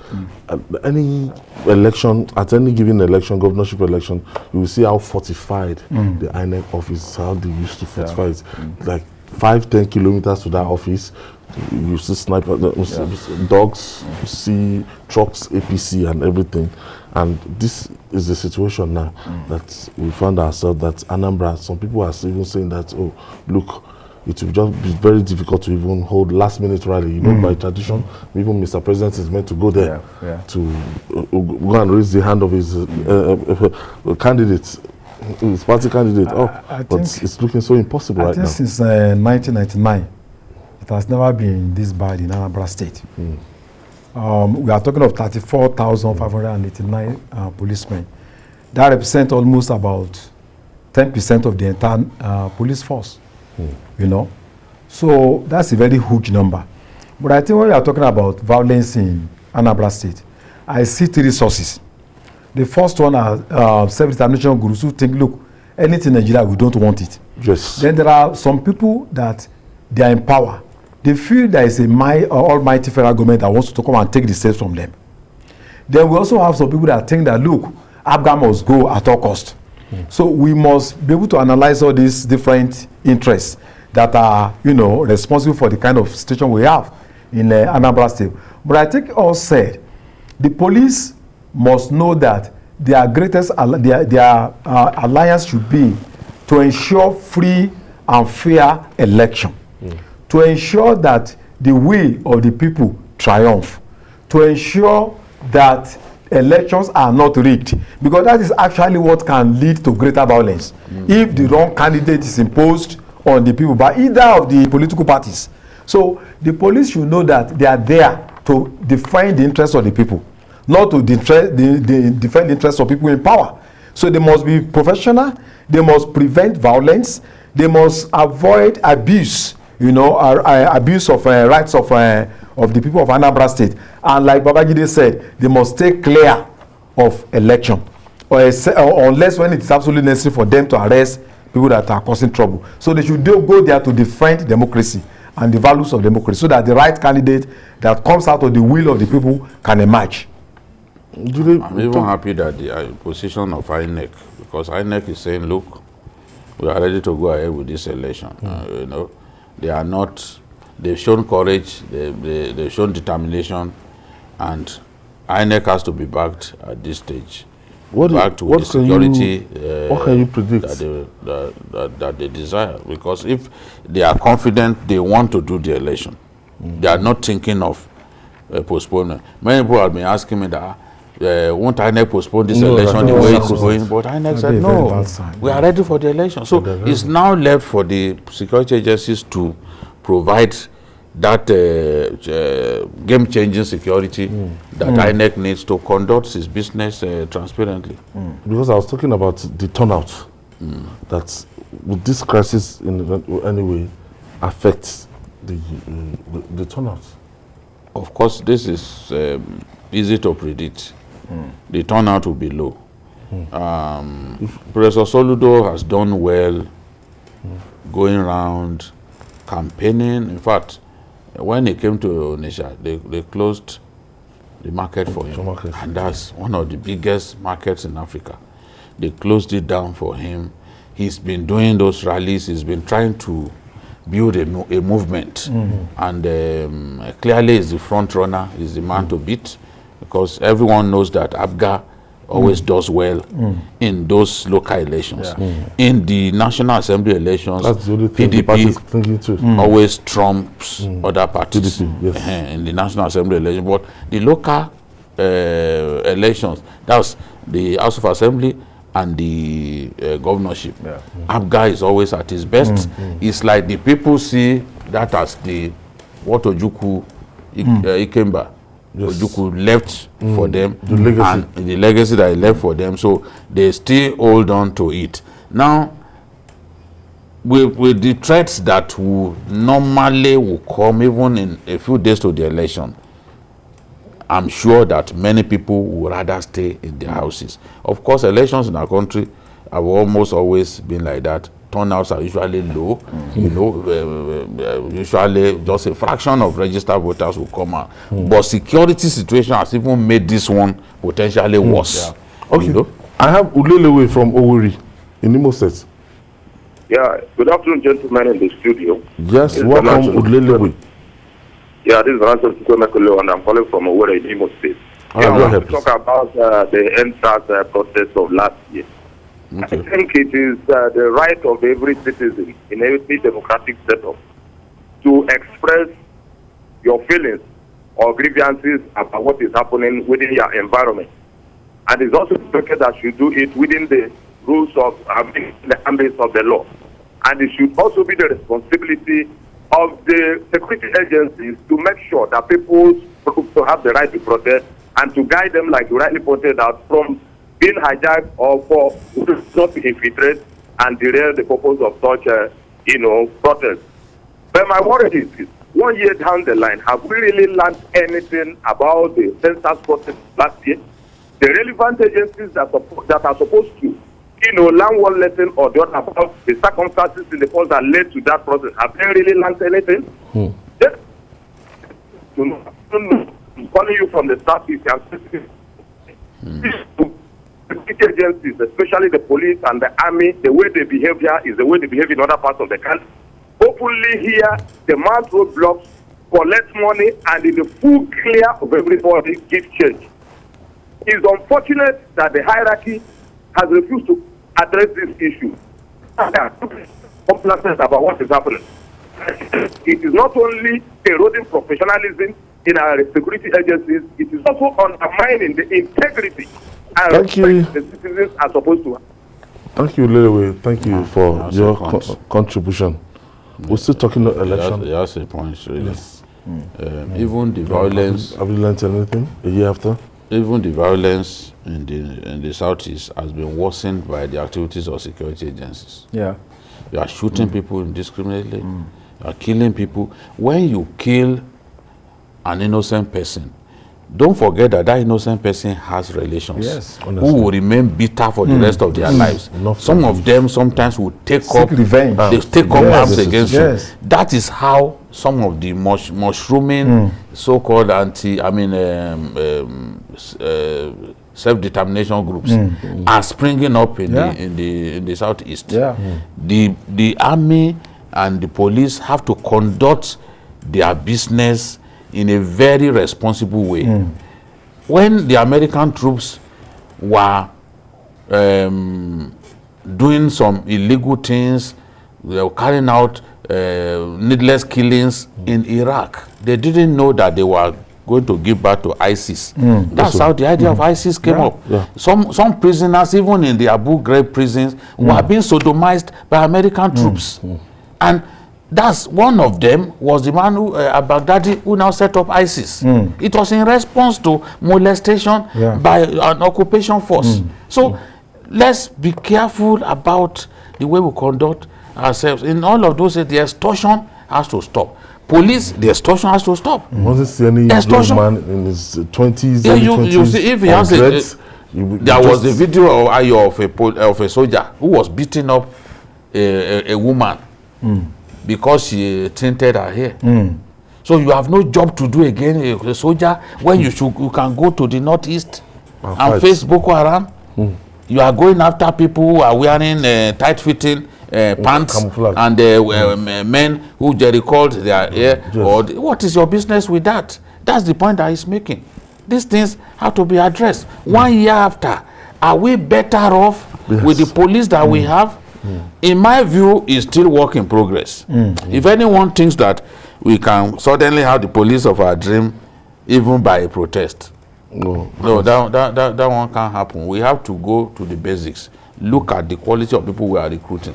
A: any election, at any given election, governorship election, you will see how fortified the INEC office, how they used to fortify it. Like 5-10 kilometers to that office, you see sniper dogs, you see trucks, APC and everything. And this is the situation now that we found ourselves, that Anambra, some people are even saying that, look, it will just be very difficult to even hold last-minute rally. You know, by tradition, even Mr. President is meant to go there to go and raise the hand of his candidate, his party candidate. But it's looking so impossible right now.
D: Since 1999, it has never been this bad in Anambra State. We are talking of 34,589 policemen. That represents almost about 10% of the entire police force. You know, so that's a very huge number. But I think when we are talking about violence in Anambra State, I see three sources. The first one are self-determination groups who think, look, anything in Nigeria, we don't want it. Then there are some people that they are in power. They feel there is a almighty federal government that wants to come and take the states from them. Then we also have some people that think that, look, ABGA must go at all cost. So we must be able to analyze all these different interests that are, responsible for the kind of situation we have in Anambra State. But I think all said, the police must know that their greatest alliance should be to ensure free and fair election, to ensure that the will of the people triumph, to ensure that elections are not rigged, because that is actually what can lead to greater violence if the wrong candidate is imposed on the people by either of the political parties. So the police should know that they are there to defend the interests of the people, not to defend the interests of people in power. So they must be professional, they must prevent violence, they must avoid abuse, abuse of rights of the people of Anambra State. And like Babajide said, they must stay clear of election, or unless when it is absolutely necessary for them to arrest people that are causing trouble. So they should go there to defend democracy and the values of democracy, so that the right candidate that comes out of the will of the people can emerge.
B: I'm even happy that the position of INEC, because INEC is saying, look, we are ready to go ahead with this election. They are not, they've shown courage, they've shown determination, and INEC has to be backed at this stage. What security
A: what can you predict
B: that they desire? Because if they are confident they want to do the election, they are not thinking of postponement. Many people have been asking me that, won't INEC postpone this election the way it's going? But INEC said, no, we are ready for the election. So it's now left for the security agencies to provide that game-changing security that INEC needs to conduct its business transparently.
A: Because I was talking about the turnout, that would this crisis in any way affect the turnout?
B: Of course, this is easy to predict. The turnout will be low. Professor Soludo has done well going around campaigning. In fact, when he came to Onitsha, they closed the market for him. And that's one of the biggest markets in Africa. They closed it down for him. He's been doing those rallies. He's been trying to build a movement. And clearly is the front runner, is the man to beat, because everyone knows that ABGA always does well in those local elections. In the National Assembly elections,
A: that's the only thing
B: PDP always trumps other parties
A: yes.
B: In the National Assembly election. But the local elections, that's the House of Assembly and the governorship. ABGA is always at its best. It's like the people see that as the what Ojukwu Ikemba Ojukwu left for them, and the legacy that he left for them, so they still hold on to it. Now, with the threats that will come even in a few days to the election, I'm sure that many people would rather stay in their houses. Of course, elections in our country have almost always been like that. Turnouts are usually low, usually just a fraction of registered voters will come out. But security situation has even made this one potentially worse.
A: Okay, I have Ulelewe from Owerri in Imo State.
G: Yeah, good afternoon, gentlemen in the studio.
A: Yes, welcome, Ulelewe.
G: Yeah, this is Ransom Tukwemekolo, and I'm calling from Owerri in Imo State.
A: I want to
G: talk about the NSAS protest of last year. I think it is the right of every citizen in every democratic setup to express your feelings or grievances about what is happening within your environment. And it's also expected that you do it within the rules of the ambit of the law. And it should also be the responsibility of the security agencies to make sure that people to have the right to protest and to guide them, like you rightly pointed out, from being hijacked or for not to infiltrate and derail the purpose of such, protest. But my worry is this: 1 year down the line, have we really learned anything about the NSAS protest last year? The relevant agencies that are supposed to, learn one lesson or the other about the circumstances in the past that led to that process, have they really learned anything? Yes. I'm calling you from the Southeast and agencies, especially the police and the army, the way they behave here is the way they behave in other parts of the country. Hopefully here, the mount roadblocks, collect money, and in the full clear of everybody, give change. It's unfortunate that the hierarchy has refused to address this issue. Complacent about what is happening. It is not only eroding professionalism in our security agencies, it is also undermining the integrity and respect the citizens are supposed to have.
A: Thank you, Leroy. Thank you for your contribution. We're still talking about election.
B: That's a point, really. Yes. Even the violence.
A: Have you learned anything a year after?
B: Even the violence in the southeast has been worsened by the activities of security agencies.
H: Yeah.
B: You are shooting people indiscriminately. You are killing people. When you kill an innocent person, don't forget that that innocent person has relations who will remain bitter for the rest of their lives. Some of them sometimes will take up revenge. They take up arms against you. That is how some of the mushrooming so-called self-determination groups are springing up in the southeast. The army and the police have to conduct their business in a very responsible way. When the American troops were doing some illegal things, they were carrying out needless killings in Iraq, they didn't know that they were going to give birth to ISIS. That's how the idea of ISIS came up. Some prisoners, even in the Abu Ghraib prisons, were being sodomized by American troops. And that's one of them was the man who, Baghdadi, who now set up ISIS. It was in response to molestation by an occupation force. So let's be careful about the way we conduct ourselves. In all of those, the extortion has to stop. Police, the extorsion has to stop.
A: Wasn't see any young man in his 20s,
B: yeah, you see, if he has there was a video of a soldier who was beating up a woman because she tinted her hair. So you have no job to do again, a soldier, when you can go to the northeast and face Boko Haram. You are going after people who are wearing tight-fitting pants and men who recalled their hair. Or what is your business with that? That's the point that he's making. These things have to be addressed. 1 year after, are we better off with the police that we have? In my view, it's still work in progress. If anyone thinks that we can suddenly have the police of our dream, even by a protest, no, that one can't happen. We have to go to the basics. Look at the quality of people we are recruiting.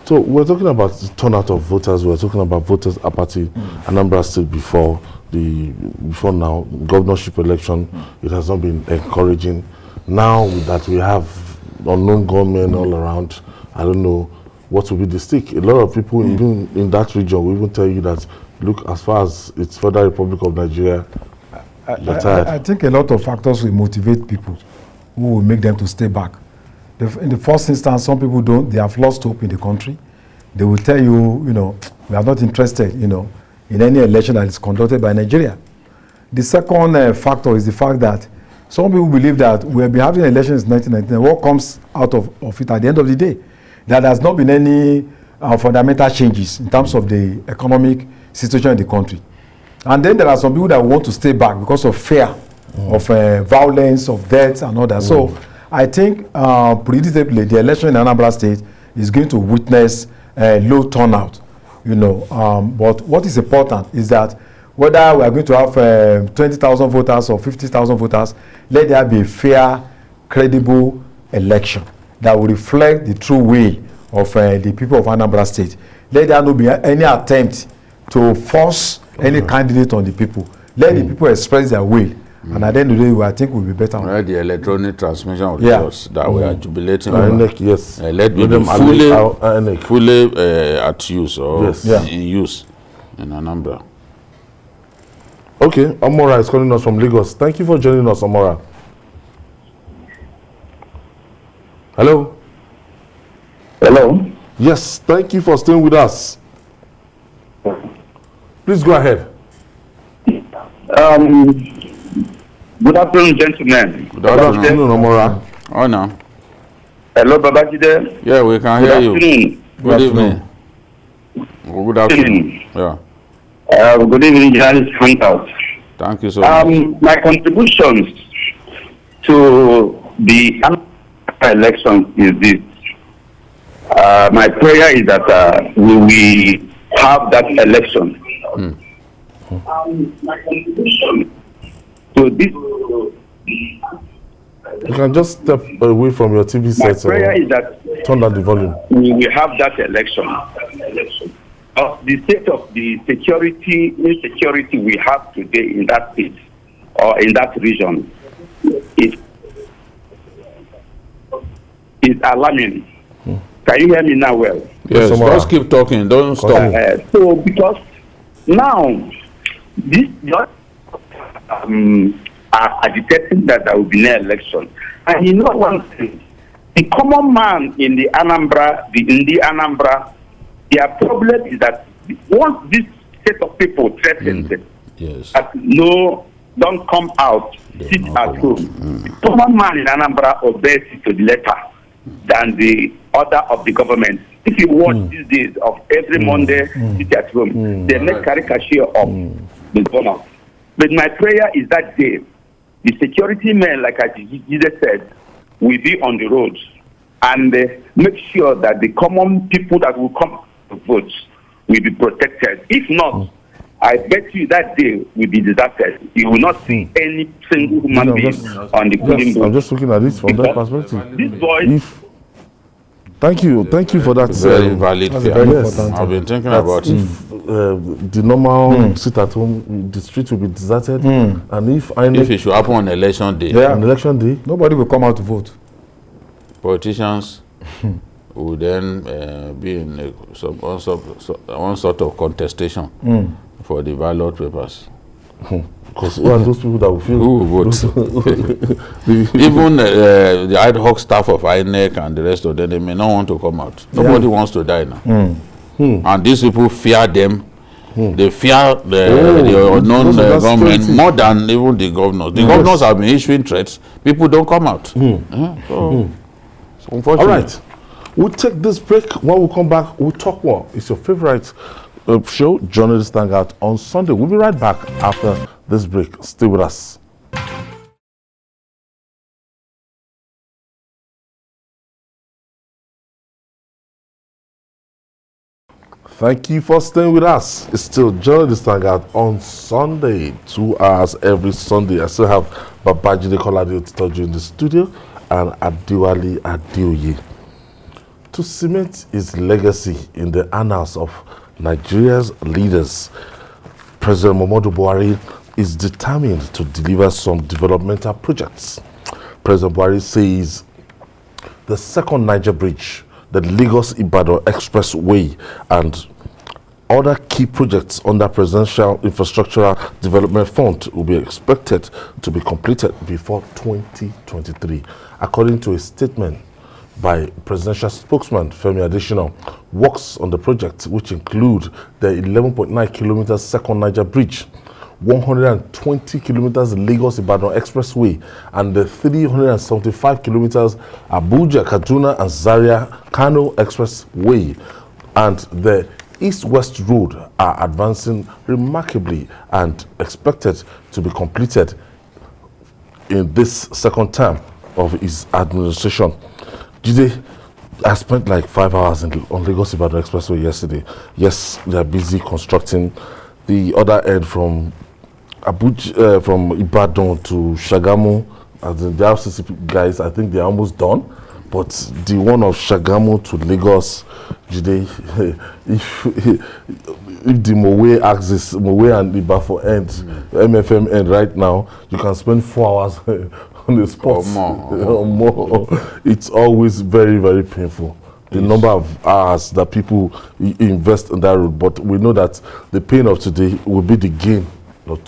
A: So we're talking about the turnout of voters. We're talking about voters apathy. Anambra State before now governorship election, it has not been encouraging. Now that we have unknown gunmen all around, I don't know what will be the stick. A lot of people even in that region will even tell you that, look, as far as it's Federal Republic of Nigeria,
D: I think a lot of factors will motivate people who will make them to stay back. In the first instance, some people they have lost hope in the country. They will tell you, we are not interested, in any election that is conducted by Nigeria. The second factor is the fact that some people believe that we have been having elections since 1999. What comes out of it at the end of the day? There has not been any fundamental changes in terms of the economic situation in the country. And then there are some people that want to stay back because of fear of violence, of deaths and all that. So I think predictably the election in Anambra State is going to witness low turnout. But what is important is that whether we are going to have 20,000 voters or 50,000 voters, let there be a fair, credible election that will reflect the true will of the people of Anambra State. Let there not be any attempt to force any candidate on the people. Let the people express their will. And at the end of the day, I think we'll be better.
B: The electronic transmission of results that we are jubilating
A: yes.
B: Let me be fully at use or in use in Anambra.
A: Okay, Amora is calling us from Lagos. Thank you for joining us, Amora. Hello?
I: Hello?
A: Yes, thank you for staying with us. Please go ahead.
I: Good afternoon, gentlemen.
B: Good afternoon, Amora. Oh, no.
I: Hello, Babajide.
B: Yeah, we can hear you. Good evening. Good afternoon. Yeah.
I: Good evening, journalist Hangout.
B: Thank you so much.
I: My contributions to the election is this. My prayer is that we will have that election. So this.
A: You can just step away from your TV set.
I: My prayer is that
A: turn down the volume.
I: We will have that election. Of the state of the insecurity we have today in that state or in that region, it is alarming. Can you hear me now well?
B: Yes, just keep talking, don't stop.
I: So because now this are agitating that there will be no election. And you know one thing, the common man in the Anambra, their problem is that once this set of people threaten them, that no, don't come out, sit at home. The common man in Anambra obeys to the letter than the order of the government. If you watch these days of every Monday, sit at home, they make caricature of the governor. But my prayer is that day, the security men, like Jesus said, will be on the roads and make sure that the common people that will come to vote will be protected. If not, I bet you that day will be disaster. You will not see any single human being on the polling booth.
A: I'm just looking at this from that perspective.
I: This boy.
A: Thank you for that.
B: Very valid fear.
A: Yes.
B: I've been thinking about it.
A: The normal sit at home, the street will be deserted, and if
B: it should happen on election day,
A: on election day,
D: nobody will come out to vote.
B: Politicians will then be in one sort of contestation for the ballot papers.
A: Because who are those people that will feel
B: who will vote? Even the ad hoc staff of INEC and the rest of them, they may not want to come out. Nobody wants to die now. And these people fear them. They fear the unknown government more than even the governors. The governors have been issuing threats. People don't come out. So unfortunately.
A: All right. We'll take this break. When we come back, we'll talk more. It's your favorite show, Journalist Hangout, on Sunday. We'll be right back after this break. Stay with us. Thank you for staying with us. It's still Journalist Hangout on Sunday, 2 hours every Sunday. I still have Babajide Kolade Otitoju in the studio and Adewale Adeoye. To cement his legacy in the annals of Nigeria's leaders, President Muhammadu Buhari is determined to deliver some developmental projects. President Buhari says the Second Niger Bridge, the Lagos-Ibadan Expressway, and other key projects under Presidential Infrastructural Development Fund will be expected to be completed before 2023. According to a statement by presidential spokesman Femi Adesina, works on the project, which include the 11.9 kilometers Second Niger Bridge, 120 kilometers Lagos-Ibadan Expressway, and the 375 kilometers Abuja, Kaduna, and Zaria-Kano Expressway, and the East-West Road are advancing remarkably and expected to be completed in this second term of his administration. Jide, I spent like 5 hours on Lagos-Ibadan Expressway yesterday. Yes, they are busy constructing the other end from Abuja, from Ibadan to Shagamu. As the RCC guys, I think they're almost done. But the one of Shagamu to Lagos, Jide, if the Mowe axis, Mowe and Ibafo end, MFM end right now, you can spend 4 hours on the spot or more. It's always very, very painful. The number of hours that people invest in that route, but we know that the pain of today will be the gain of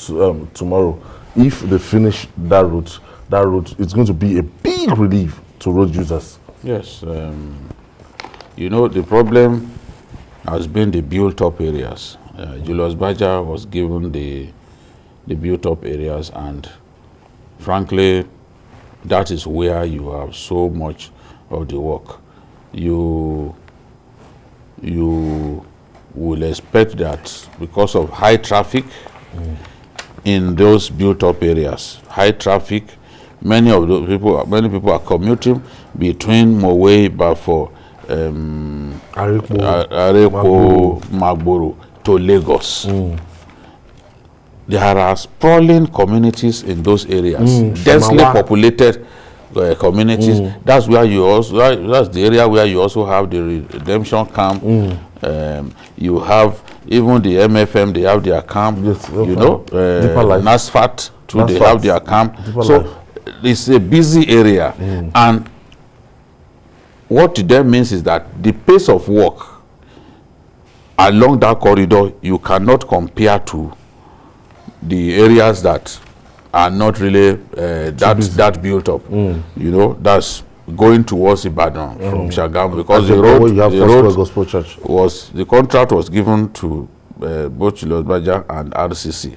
A: tomorrow. If they finish that route, it's going to be a big relief to road users.
B: Yes, you know, the problem has been the built-up areas. Julius Baja was given the built-up areas, and frankly, that is where you have so much of the work. You will expect that because of high traffic in those built-up areas, high traffic many people are commuting between Mowe, Bafo, Arepo, Magboro to Lagos. There are sprawling communities in those areas, densely populated communities. That's where that's the area where you also have the redemption camp. You have even the MFM, they have their camp. Yes, NSAS too, they have their camp. It's a busy area, and what that means is that the pace of work along that corridor you cannot compare to the areas that are not really that built up. That's going towards Ibadan from Shagamu, because the contract was given to both Lagos-Ibadan and RCC.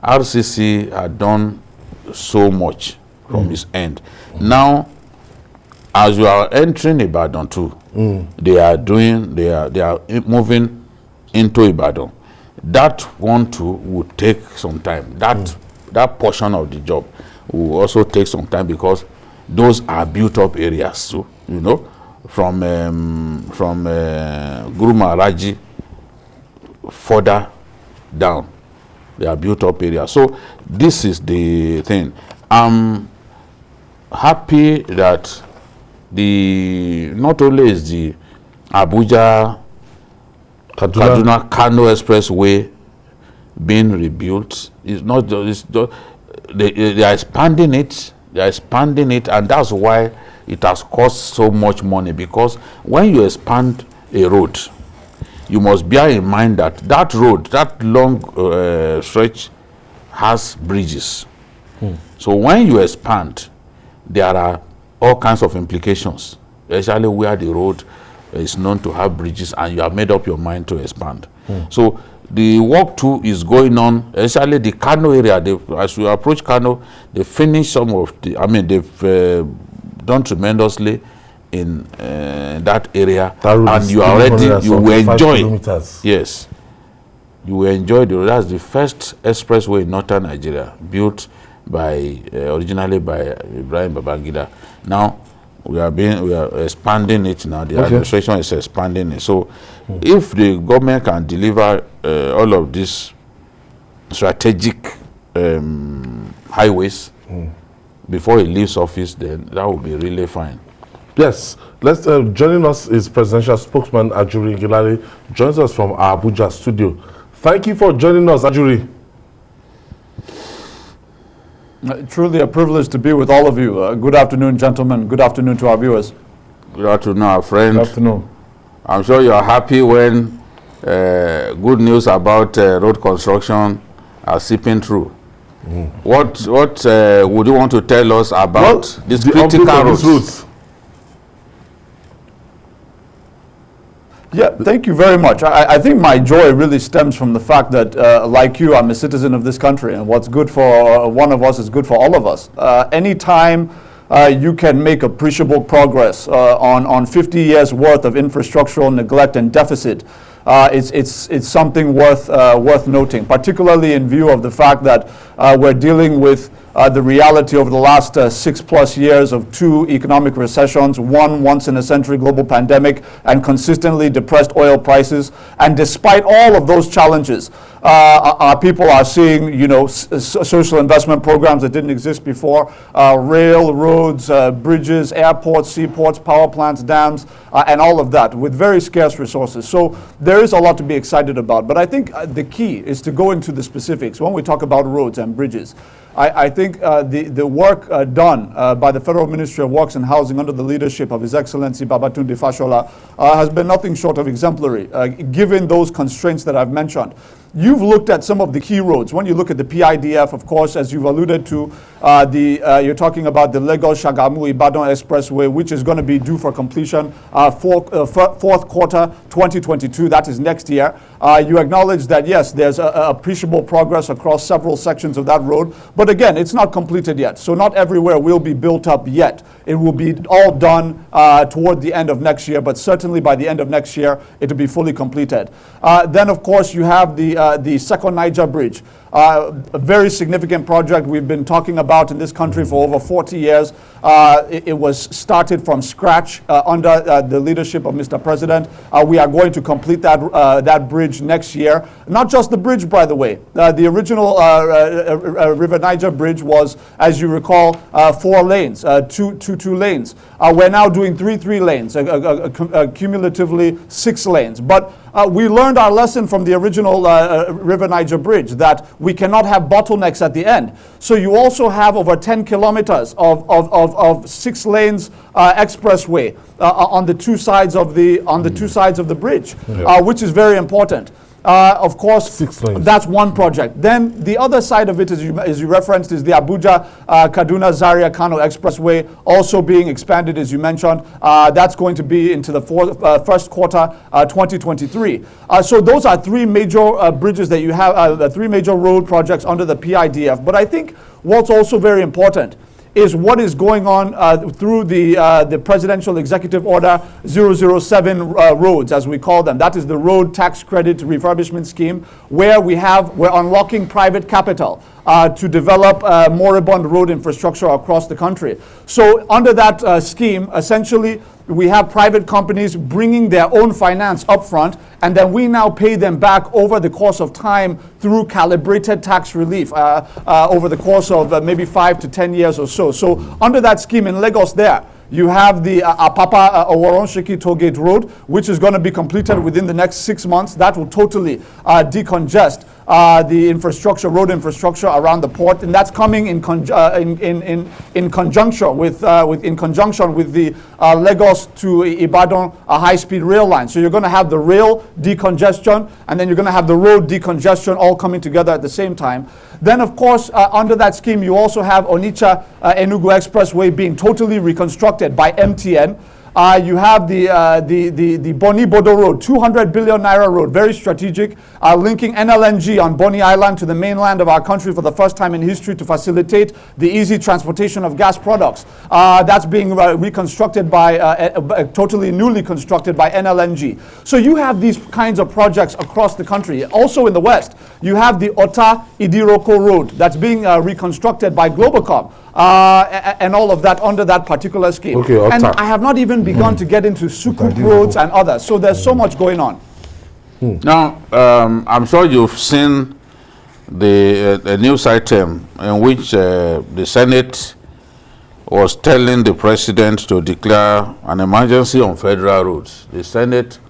B: RCC had done so much from his end. Now, as you are entering Ibadan too, they are moving into Ibadan. That one too will take some time. That portion of the job will also take some time, because those are built up areas. So from Gurumaraji further down, they are built up areas. So this is the thing. I'm happy that not only is the Abuja Kaduna Kano Expressway being rebuilt, it's not just they are expanding it. They are expanding it, and that's why it has cost so much money. Because when you expand a road, you must bear in mind that that road, that long stretch, has bridges. So when you expand, there are all kinds of implications, especially where the road is known to have bridges and you have made up your mind to expand. So the work too is going on, especially the Kano area. As we approach Kano, they finish some of the, they've done tremendously in that area, and you are ready, you will enjoy it. Yes, you will enjoy the road. That's the first expressway in northern Nigeria, built by originally by Ibrahim Babangida. Now we are expanding it now. The administration is expanding it. So if the government can deliver all of these strategic highways before it leaves office, then that will be really fine.
A: Yes. Let's joining us is presidential spokesman Ajuri Gilari, joins us from our Abuja studio. Thank you for joining us, Ajuri.
H: Truly a privilege to be with all of you. Good afternoon, gentlemen. Good afternoon to our viewers.
B: Good afternoon, our friend.
H: Good afternoon.
B: I'm sure you are happy when good news about road construction are seeping through. What would you want to tell us about these critical roads?
H: Yeah, thank you very much. I think my joy really stems from the fact that, like you, I'm a citizen of this country, and what's good for one of us is good for all of us. Anytime you can make appreciable progress on 50 years worth of infrastructural neglect and deficit, it's something worth noting, particularly in view of the fact that we're dealing with the reality over the last 6+ years of 2 economic recessions, one once-in-a-century global pandemic, and consistently depressed oil prices. And despite all of those challenges, our people are seeing, social investment programs that didn't exist before, rail, roads, bridges, airports, seaports, power plants, dams, and all of that with very scarce resources. So there is a lot to be excited about. But I think the key is to go into the specifics when we talk about roads and bridges. I think the work done by the Federal Ministry of Works and Housing under the leadership of His Excellency Babatunde Fashola has been nothing short of exemplary, given those constraints that I've mentioned. You've looked at some of the key roads. When you look at the PIDF, of course, as you've alluded to, you're talking about the Lagos-Ibadan Expressway, which is going to be due for completion fourth quarter 2022. That is next year. You acknowledge that, yes, there's appreciable progress across several sections of that road. But again, it's not completed yet. So not everywhere will be built up yet. It will be all done toward the end of next year. But certainly by the end of next year, it will be fully completed. Then, of course, you have the Second Niger Bridge. a very significant project we've been talking about in this country for over 40 years. It was started from scratch under the leadership of Mr. President. We are going to complete that bridge next year. Not just the bridge, by the way. The original River Niger Bridge was, as you recall, 4 lanes, two lanes. We're now doing three lanes, cumulatively 6 lanes. But we learned our lesson from the original River Niger Bridge that we cannot have bottlenecks at the end. So you also have over 10 kilometers of 6 lanes expressway on the two sides of the bridge, which is very important. Of course, 6 lanes. That's one project. Then the other side of it, as you referenced, is the Abuja, Kaduna, Zaria, Kano Expressway, also being expanded, as you mentioned. That's going to be into the first quarter 2023. So those are 3 major bridges that you have, the 3 major road projects under the PIDF. But I think what's also very important is what is going on through the Presidential Executive Order 007 roads, as we call them. That is the Road Tax Credit Refurbishment Scheme, where we're unlocking private capital to develop moribund road infrastructure across the country. So under that scheme, essentially, we have private companies bringing their own finance up front, and then we now pay them back over the course of time through calibrated tax relief over the course of maybe 5 to 10 years or so. So under that scheme in Lagos there, you have the Apapa Oworonshiki Tollgate Road, which is going to be completed within the next 6 months. That will totally decongest the infrastructure, road infrastructure around the port, and that's coming in conjunction with the Lagos to Ibadan high-speed rail line. So you're going to have the rail decongestion, and then you're going to have the road decongestion all coming together at the same time. Then, of course, under that scheme, you also have Onitsha Enugu Expressway being totally reconstructed by MTN. You have the Boni Bodo Road, 200 billion naira road, very strategic, linking NLNG on Boni Island to the mainland of our country for the first time in history to facilitate the easy transportation of gas products. That's being reconstructed by, totally newly constructed by NLNG. So you have these kinds of projects across the country. Also in the West, you have the Ota Idiroko Road that's being reconstructed by Globacom. And all of that under that particular scheme. Okay, and I have not even begun to get into Sukuk roads and others. So there's so much going on.
B: Now, I'm sure you've seen the news item in which the Senate was telling the president to declare an emergency on federal roads. The Senate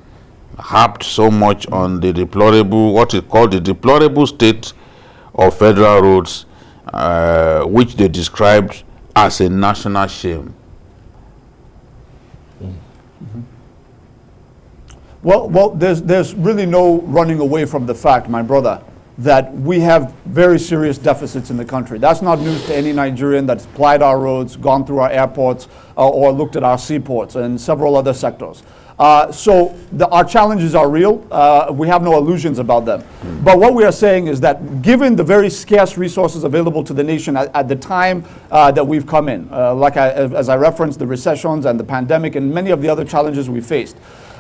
B: harped so much on the deplorable, what it called the deplorable state of federal roads, which they described as a national shame.
H: Well, there's really no running away from the fact, my brother, that we have very serious deficits in the country. That's not news to any Nigerian that's plied our roads, gone through our airports, or looked at our seaports and several other sectors. So our challenges are real. We have no illusions about them. But what we are saying is that given the very scarce resources available to the nation at the time that we've come in, as I referenced, the recessions and the pandemic and many of the other challenges we faced,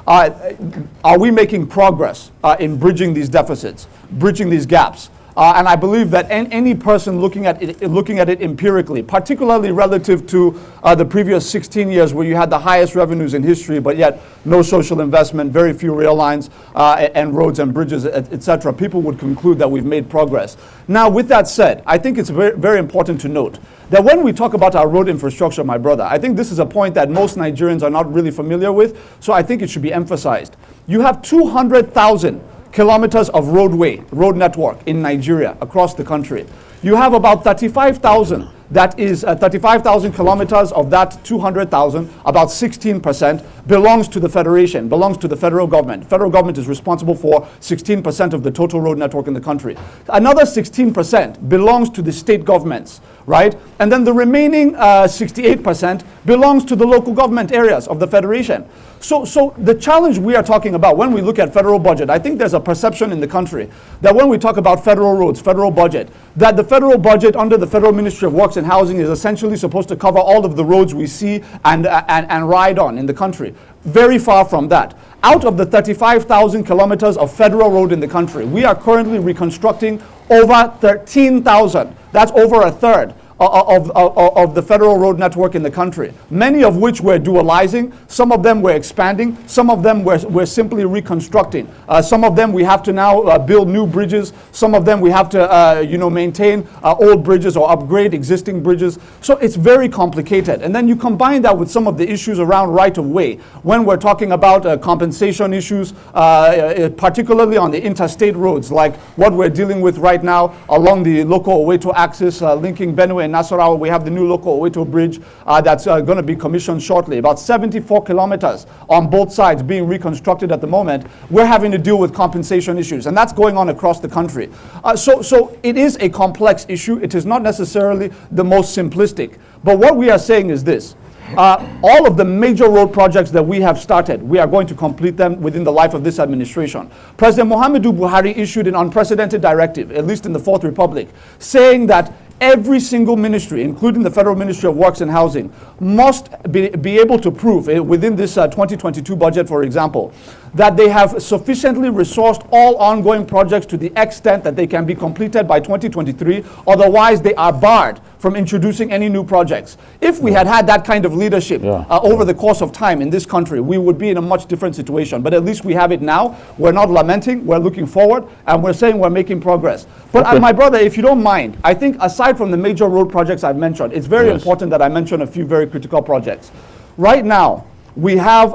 H: are we making progress in bridging these deficits, bridging these gaps? And I believe that any person looking at it empirically, particularly relative to the previous 16 years where you had the highest revenues in history, but yet no social investment, very few rail lines and roads and bridges, etc., people would conclude that we've made progress. Now, with that said, I think it's very, very important to note that when we talk about our road infrastructure, my brother, I think this is a point that most Nigerians are not really familiar with, so I think it should be emphasized. You have 200,000 kilometers of road network in Nigeria across the country. You have about 35,000, that is 35,000 kilometers of that 200,000, about 16% belongs to the Federation, belongs to the federal government. Federal government is responsible for 16% of the total road network in the country. Another 16% belongs to the state governments, right? And then the remaining 68% belongs to the local government areas of the Federation. So the challenge we are talking about when we look at federal budget, I think there's a perception in the country that when we talk about federal roads, federal budget, that the federal budget under the Federal Ministry of Works and Housing is essentially supposed to cover all of the roads we see and ride on in the country. Very far from that. Out of the 35,000 kilometers of federal road in the country, we are currently reconstructing over 13,000. That's over a third of the federal road network in the country, many of which we're dualizing. Some of them we're expanding. Some of them we're simply reconstructing. Some of them we have to now build new bridges. Some of them we have to maintain old bridges or upgrade existing bridges. So it's very complicated. And then you combine that with some of the issues around right-of-way. When we're talking about compensation issues, particularly on the interstate roads, like what we're dealing with right now along the local Oweto axis linking Benue and Nasarawa, we have the new local Oweto bridge that's going to be commissioned shortly. About 74 kilometers on both sides being reconstructed at the moment. We're having to deal with compensation issues, and that's going on across the country. So it is a complex issue. It is not necessarily the most simplistic. But what we are saying is this. All of the major road projects that we have started, we are going to complete them within the life of this administration. President Muhammadu Buhari issued an unprecedented directive, at least in the Fourth Republic, saying that every single ministry, including the Federal Ministry of Works and Housing, must be able to prove within this 2022 budget, for example, that they have sufficiently resourced all ongoing projects to the extent that they can be completed by 2023. Otherwise, they are barred from introducing any new projects. If we had had that kind of leadership over the course of time in this country, we would be in a much different situation. But at least we have it now. We're not lamenting. We're looking forward, and we're saying we're making progress. But my brother, if you don't mind, I think aside from the major road projects I've mentioned, it's very important that I mention a few very critical projects. Right now, we have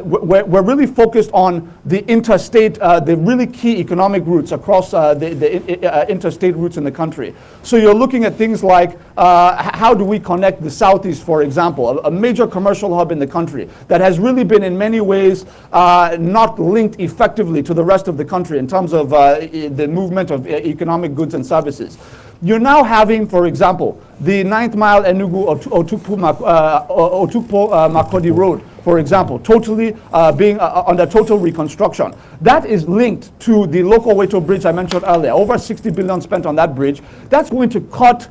H: we're really focused on the interstate, the really key economic routes across the interstate routes in the country. So you're looking at things like how do we connect the Southeast, for example, a major commercial hub in the country that has really been in many ways not linked effectively to the rest of the country in terms of the movement of economic goods and services. You're now having, for example, the 9th mile Enugu-Otukpo-Makodi Road, for example, totally being under total reconstruction. That is linked to the local Oweto Bridge I mentioned earlier. Over 60 billion spent on that bridge. That's going to cut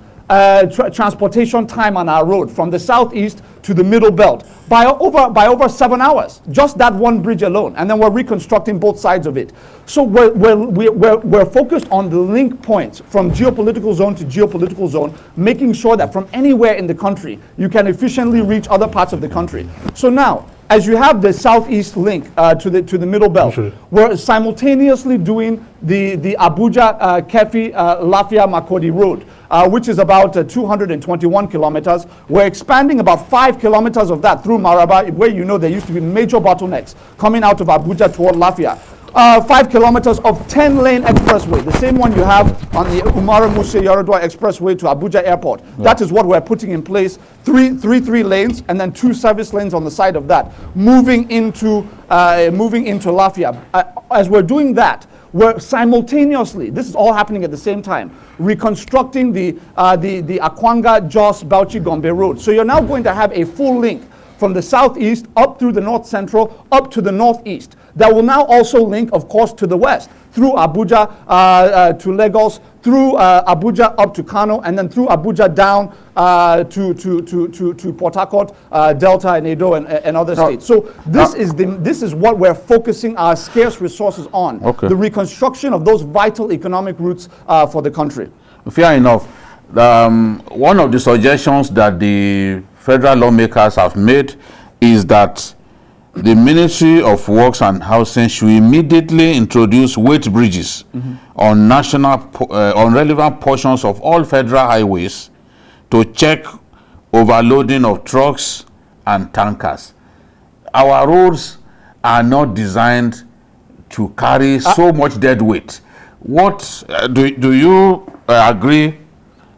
H: transportation time on our road from the southeast to the middle belt by over 7 hours. Just that one bridge alone, and then we're reconstructing both sides of it. So we're focused on the link points from geopolitical zone to geopolitical zone, making sure that from anywhere in the country you can efficiently reach other parts of the country. So now, as you have the southeast link to the middle belt, we're simultaneously doing the Abuja Kefi Lafia Makodi Road, which is about 221 kilometers. We're expanding about 5 kilometers of that through Maraba, where there used to be major bottlenecks coming out of Abuja toward Lafia. 5 kilometers of 10-lane expressway, the same one you have on the Umaru Muse Yaradua Expressway to Abuja Airport. That is what we're putting in place. Three lanes, and then 2 service lanes on the side of that, moving into Lafia. As we're doing that, we're simultaneously, this is all happening at the same time, reconstructing the Akwanga Jos Bauchi Gombe Road. So you're now going to have a full link from the southeast up through the north central, up to the northeast. That will now also link, of course, to the west, through Abuja to Lagos, through Abuja up to Kano, and then through Abuja down to Port Harcourt, Delta, and Edo, and other states. So this is what we're focusing our scarce resources on, the reconstruction of those vital economic routes for the country.
B: Fair enough. One of the suggestions that the federal lawmakers have made is that the Ministry of Works and Housing should immediately introduce weight bridges on relevant portions of all federal highways to check overloading of trucks and tankers. Our roads are not designed to carry so much dead weight. What do you agree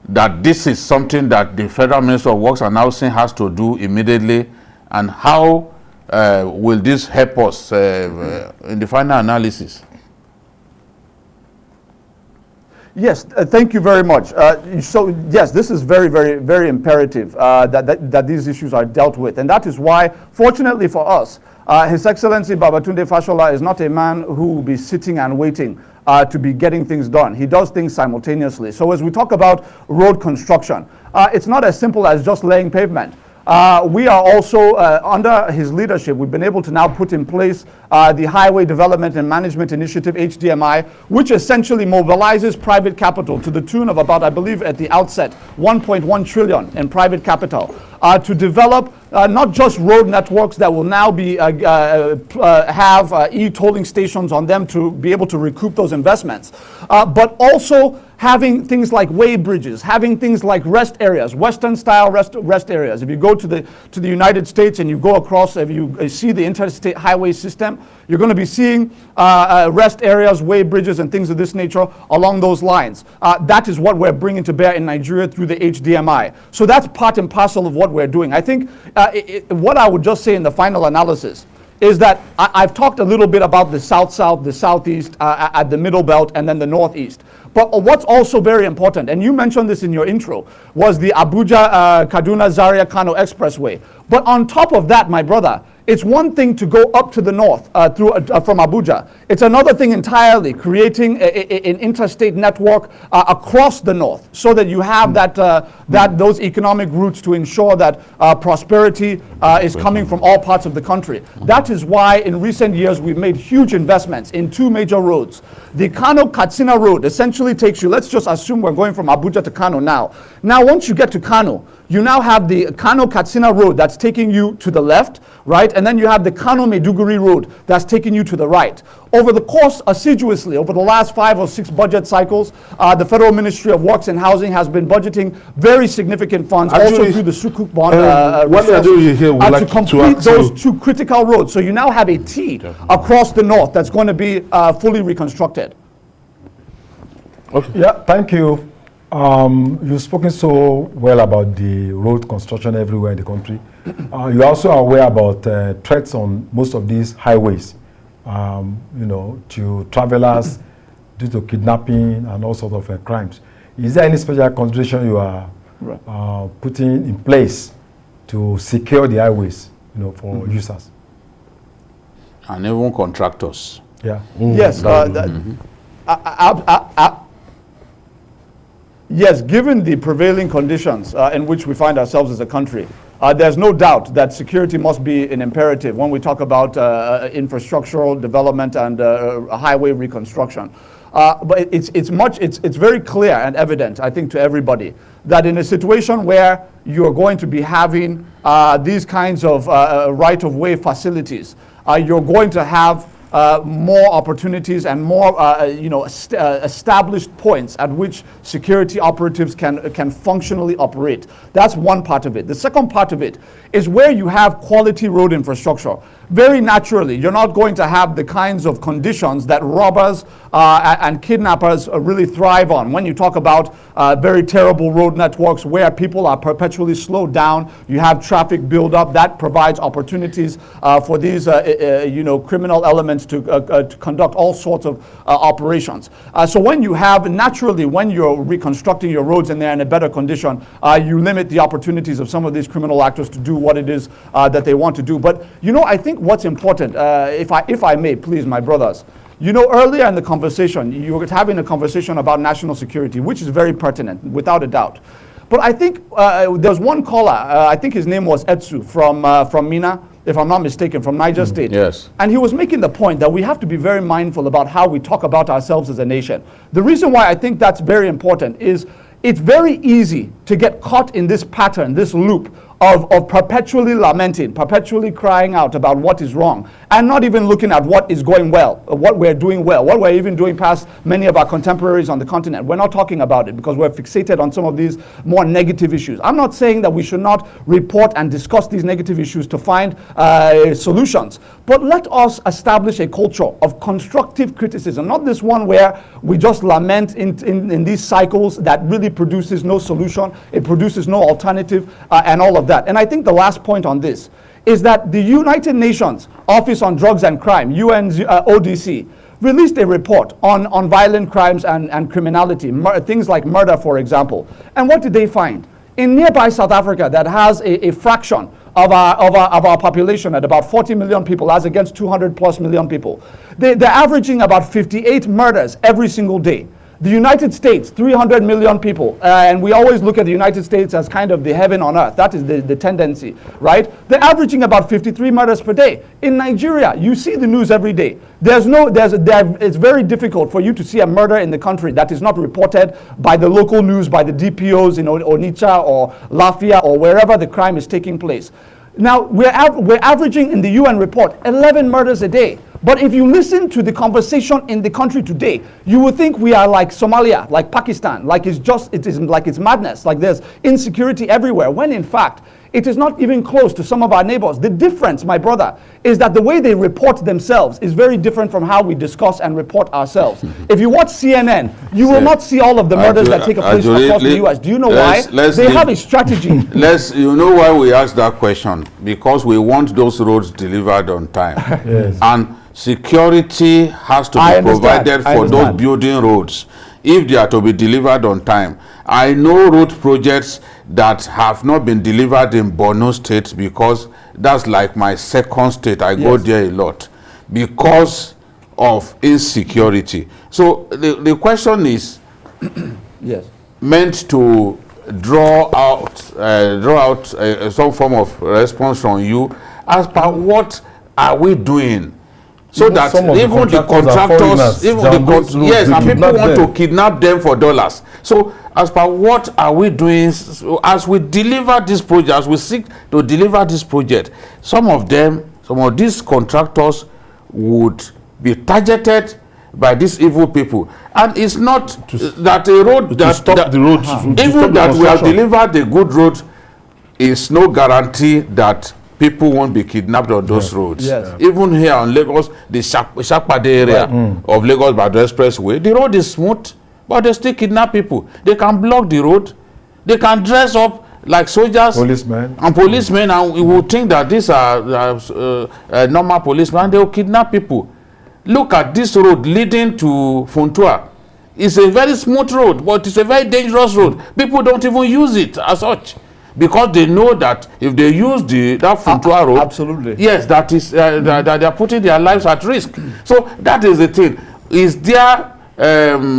B: that this is something that the Federal Ministry of Works and Housing has to do immediately, and how will this help us in the final analysis?
H: Yes, thank you very much. So yes, this is very, very, very imperative that these issues are dealt with. And that is why, fortunately for us, His Excellency Babatunde Fashola is not a man who will be sitting and waiting to be getting things done. He does things simultaneously. So as we talk about road construction, it's not as simple as just laying pavement. we are also, under his leadership, we've been able to now put in place the Highway Development and Management Initiative, HDMI, which essentially mobilizes private capital to the tune of about, I believe at the outset, 1.1 trillion in private capital to develop not just road networks that will now be have e-tolling stations on them to be able to recoup those investments, but also having things like way bridges, having things like rest areas, Western style rest areas. If you go to the United States and you go across, if you see the interstate highway system, you're going to be seeing rest areas, way bridges, and things of this nature along those lines. That is what we're bringing to bear in Nigeria through the HDMI. So that's part and parcel of what we're doing. I think what I would just say in the final analysis is that I've talked a little bit about the South-South, the Southeast, at the Middle Belt, and then the Northeast. But what's also very important, and you mentioned this in your intro, was the Abuja, Kaduna, Zaria, Kano Expressway. But on top of that, my brother, it's one thing to go up to the north from Abuja. It's another thing entirely creating an interstate network across the north, so that you have those economic routes to ensure that prosperity is coming from all parts of the country. That is why in recent years we've made huge investments in two major roads. The Kano-Katsina road essentially takes you, let's just assume we're going from Abuja to Kano now. Now once you get to Kano, you now have the Kano-Katsina road that's taking you to the left, right? And then you have the Kano-Maiduguri road that's taking you to the right. Over the course, assiduously, over the last 5 or 6 budget cycles, the Federal Ministry of Works and Housing has been budgeting very significant funds, also through the Sukuk bond to complete those two critical roads. So you now have a T across the north that's going to be fully reconstructed.
D: Okay. Yeah, thank you. You've spoken so well about the road construction everywhere in the country. You also are aware about threats on most of these highways, to travelers due to kidnapping and all sorts of crimes. Is there any special consideration you are putting in place to secure the highways, for users?
B: And even contractors.
D: Yeah.
H: Yes. Yes, given the prevailing conditions in which we find ourselves as a country, there's no doubt that security must be an imperative when we talk about infrastructural development and highway reconstruction. But it's very clear and evident, I think, to everybody that in a situation where you're going to be having these kinds of right-of-way facilities, you're going to have more opportunities and more established points at which security operatives can functionally operate. That's one part of it. The second part of it is where you have quality road infrastructure. Very naturally, you're not going to have the kinds of conditions that robbers and kidnappers really thrive on. When you talk about very terrible road networks where people are perpetually slowed down, you have traffic buildup, that provides opportunities for these criminal elements to conduct all sorts of operations. So when you have, naturally, when you're reconstructing your roads and they're in a better condition, you limit the opportunities of some of these criminal actors to do what it is that they want to do. But, I think what's important, if I may, please, my brothers, earlier in the conversation, you were having a conversation about national security, which is very pertinent, without a doubt. But I think there's one caller, I think his name was Etsu from Mina, if I'm not mistaken, from Niger State.
B: Yes.
H: And he was making the point that we have to be very mindful about how we talk about ourselves as a nation. The reason why I think that's very important is it's very easy to get caught in this pattern, this loop of perpetually lamenting, perpetually crying out about what is wrong, and not even looking at what is going well, what we're doing well, what we're even doing past many of our contemporaries on the continent. We're not talking about it because we're fixated on some of these more negative issues. I'm not saying that we should not report and discuss these negative issues to find solutions, but let us establish a culture of constructive criticism, not this one where we just lament in these cycles that really produces no solution, it produces no alternative, and all of that. And I think the last point on this is that the United Nations Office on Drugs and Crime, UNODC, released a report on violent crimes and criminality, things like murder, for example. And what did they find? In nearby South Africa, that has a fraction of our population at about 40 million people, as against 200+ million people, they're averaging about 58 murders every single day. The United States, 300 million people, and we always look at the United States as kind of the heaven on earth. That is the tendency, right? They're averaging about 53 murders per day. In Nigeria, you see the news every day. It's very difficult for you to see a murder in the country that is not reported by the local news, by the DPOs in Onitsha or Lafia or wherever the crime is taking place. Now, we're averaging in the UN report 11 murders a day. But if you listen to the conversation in the country today, you would think we are like Somalia, like Pakistan, like it's madness, like there's insecurity everywhere, when in fact, it is not even close to some of our neighbors. The difference, my brother, is that the way they report themselves is very different from how we discuss and report ourselves. If you watch CNN, you will not see all of the murders that take place across the US. Do you know why? They have a strategy.
B: You know why we ask that question? Because we want those roads delivered on time.
D: Yes.
B: And security has to be provided for those building roads if they are to be delivered on time. I know road projects that have not been delivered in Borno State because that's like my second state. I go there a lot because of insecurity. So the question is meant to draw out some form of response from you as per what are we doing? So even that even the contractors, and people want to kidnap them for dollars. So as per what are we doing as we deliver this project, as we seek to deliver this project, some of these contractors would be targeted by these evil people. And it's not that a road even that we have delivered a good road is no guarantee that people won't be kidnapped on those roads. Even here on Lagos, the Shakpade area of Lagos-Ibadan Expressway, the road is smooth, but they still kidnap people. They can block the road. They can dress up like soldiers and policemen, and we will think that these are normal policemen. They will kidnap people. Look at this road leading to Funtua. It's a very smooth road, but it's a very dangerous road. People don't even use it as such, because they know that if they use that Funtua road, yes, that is that they are putting their lives at risk. So that is the thing. Is there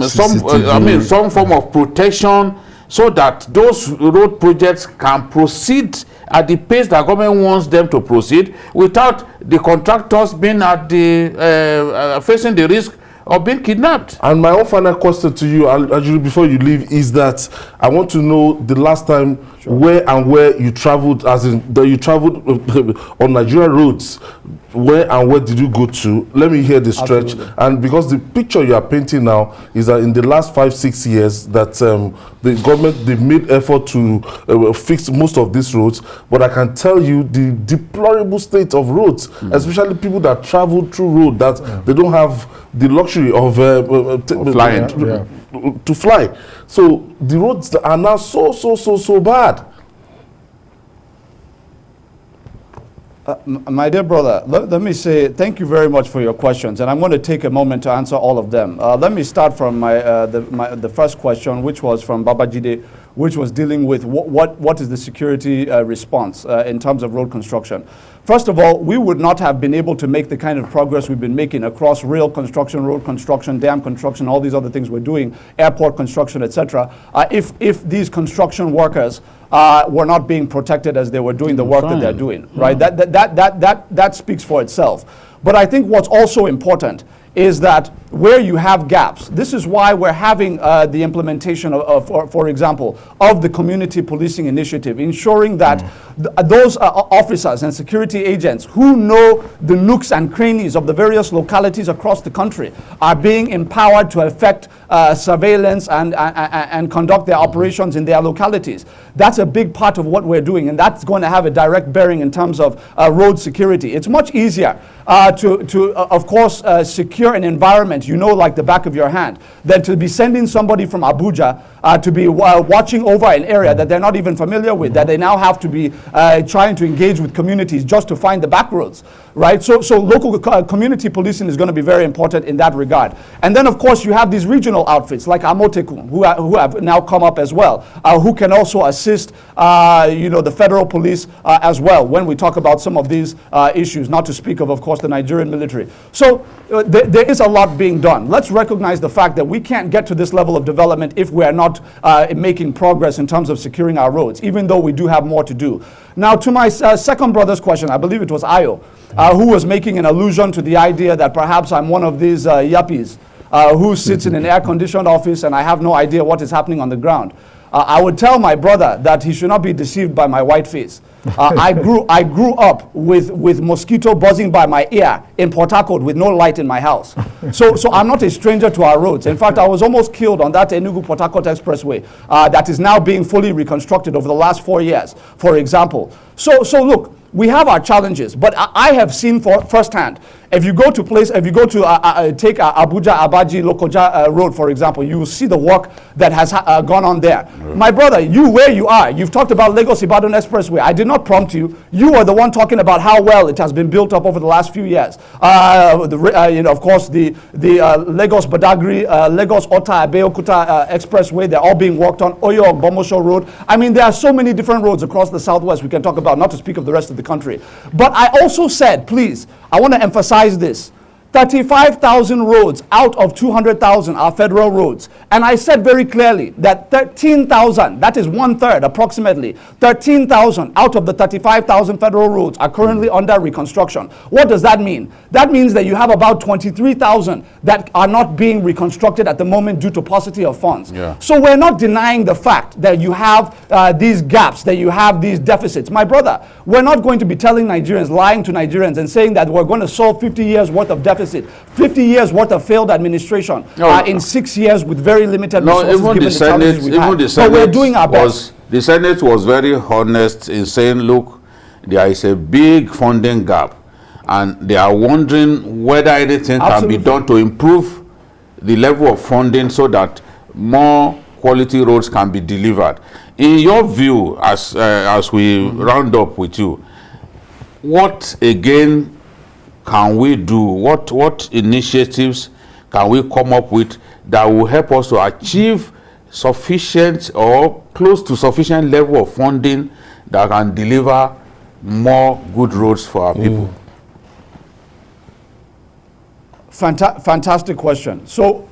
B: some form of protection so that those road projects can proceed at the pace that government wants them to proceed without the contractors being at the facing the risk of being kidnapped? And my own final question to you, actually, before you leave, is that I want to know the last time where you traveled, as in that you traveled on Nigerian roads. Where and where did you go to? Let me hear the stretch. Absolutely. And because the picture you are painting now is that in the last 5-6 years that the government, they've made effort to fix most of these roads, but I can tell you the deplorable state of roads, especially people that travel through road that they don't have the luxury of flying to fly. So the roads are now so bad.
H: My dear brother, let me say thank you very much for your questions, and I'm going to take a moment to answer all of them. Let me start from the first question, which was from Babajide, which was dealing with what is the security response in terms of road construction. First of all, we would not have been able to make the kind of progress we've been making across rail construction, road construction, dam construction, all these other things we're doing, airport construction, etc., if these construction workers were not being protected as they were doing the work that they're doing, right? That speaks for itself. But I think what's also important is that where you have gaps, this is why we're having the implementation for example, of the community policing initiative, ensuring that those officers and security agents who know the nooks and crannies of the various localities across the country are being empowered to effect surveillance and conduct their operations in their localities. That's a big part of what we're doing, and that's going to have a direct bearing in terms of road security. It's much easier of course, secure an environment you know like the back of your hand than to be sending somebody from Abuja to be watching over an area that they're not even familiar with, that they now have to be trying to engage with communities just to find the back roads, right? So local community policing is going to be very important in that regard. And then, of course, you have these regional outfits like Amotekun, who have now come up as well, who can also assist, the federal police as well when we talk about some of these issues, not to speak of course, the Nigerian military. So there is a lot being being done. Let's recognize the fact that we can't get to this level of development if we are not making progress in terms of securing our roads, even though we do have more to do. Now, to my second brother's question, I believe it was Ayo, who was making an allusion to the idea that perhaps I'm one of these yuppies who sits in an air-conditioned office and I have no idea what is happening on the ground. I would tell my brother that he should not be deceived by my white face. I grew up with mosquito buzzing by my ear in Port Harcourt with no light in my house. So I'm not a stranger to our roads. In fact, I was almost killed on that Enugu-Port Harcourt Expressway that is now being fully reconstructed over the last 4 years, for example. So look, we have our challenges, but I have seen firsthand. If you go to take Abuja Abaji Lokoja Road, for example, you will see the work that has gone on there. My brother, where you are, you've talked about Lagos-Ibadan Expressway. I did not prompt you. You are the one talking about how well it has been built up over the last few years. Of course, the Lagos-Badagry, Lagos-Ota Abeokuta Expressway, they're all being worked on. Oyo Ogbomosho Road. I mean, there are so many different roads across the southwest we can talk about, not to speak of the rest of the country. But I also said, please, I want to emphasize this. 35,000 roads out of 200,000 are federal roads. And I said very clearly that 13,000, that is 1/3 approximately, 13,000 out of the 35,000 federal roads are currently under reconstruction. What does that mean? That means that you have about 23,000 that are not being reconstructed at the moment due to paucity of funds. Yeah. So we're not denying the fact that you have these gaps, that you have these deficits. My brother, we're not going to be telling Nigerians, lying to Nigerians and saying that we're going to solve 50 years worth of deficit. 50 years worth of failed administration in 6 years with very limited resources.
B: Even the Senate,
H: but we're doing our best.
B: The Senate was very honest in saying, look, there is a big funding gap, and they are wondering whether anything can be done to improve the level of funding so that more quality roads can be delivered. In your view, as we round up with you, what again can we do? What initiatives can we come up with that will help us to achieve sufficient or close to sufficient level of funding that can deliver more good roads for our people?
H: Fantastic question. So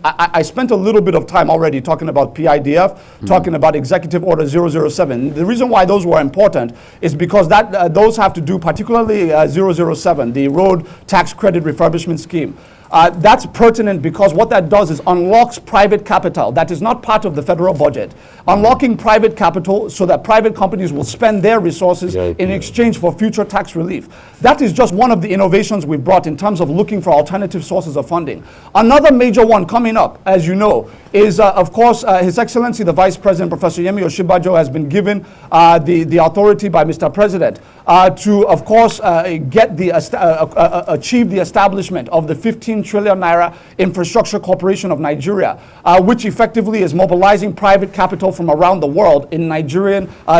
H: I spent a little bit of time already talking about PIDF, talking about Executive Order 007. The reason why those were important is because those have to do, particularly 007, the Road Tax Credit Refurbishment Scheme. That's pertinent because what that does is unlocks private capital that is not part of the federal budget. Unlocking private capital so that private companies will spend their resources in exchange for future tax relief. That is just one of the innovations we've brought in terms of looking for alternative sources of funding. Another major one coming up, as you know, is of course His Excellency the Vice President, Professor Yemi Osinbajo, has been given the authority by Mr. President to, of course, achieve the establishment of the 15 trillion naira Infrastructure Corporation of Nigeria, which effectively is mobilizing private capital from around the world in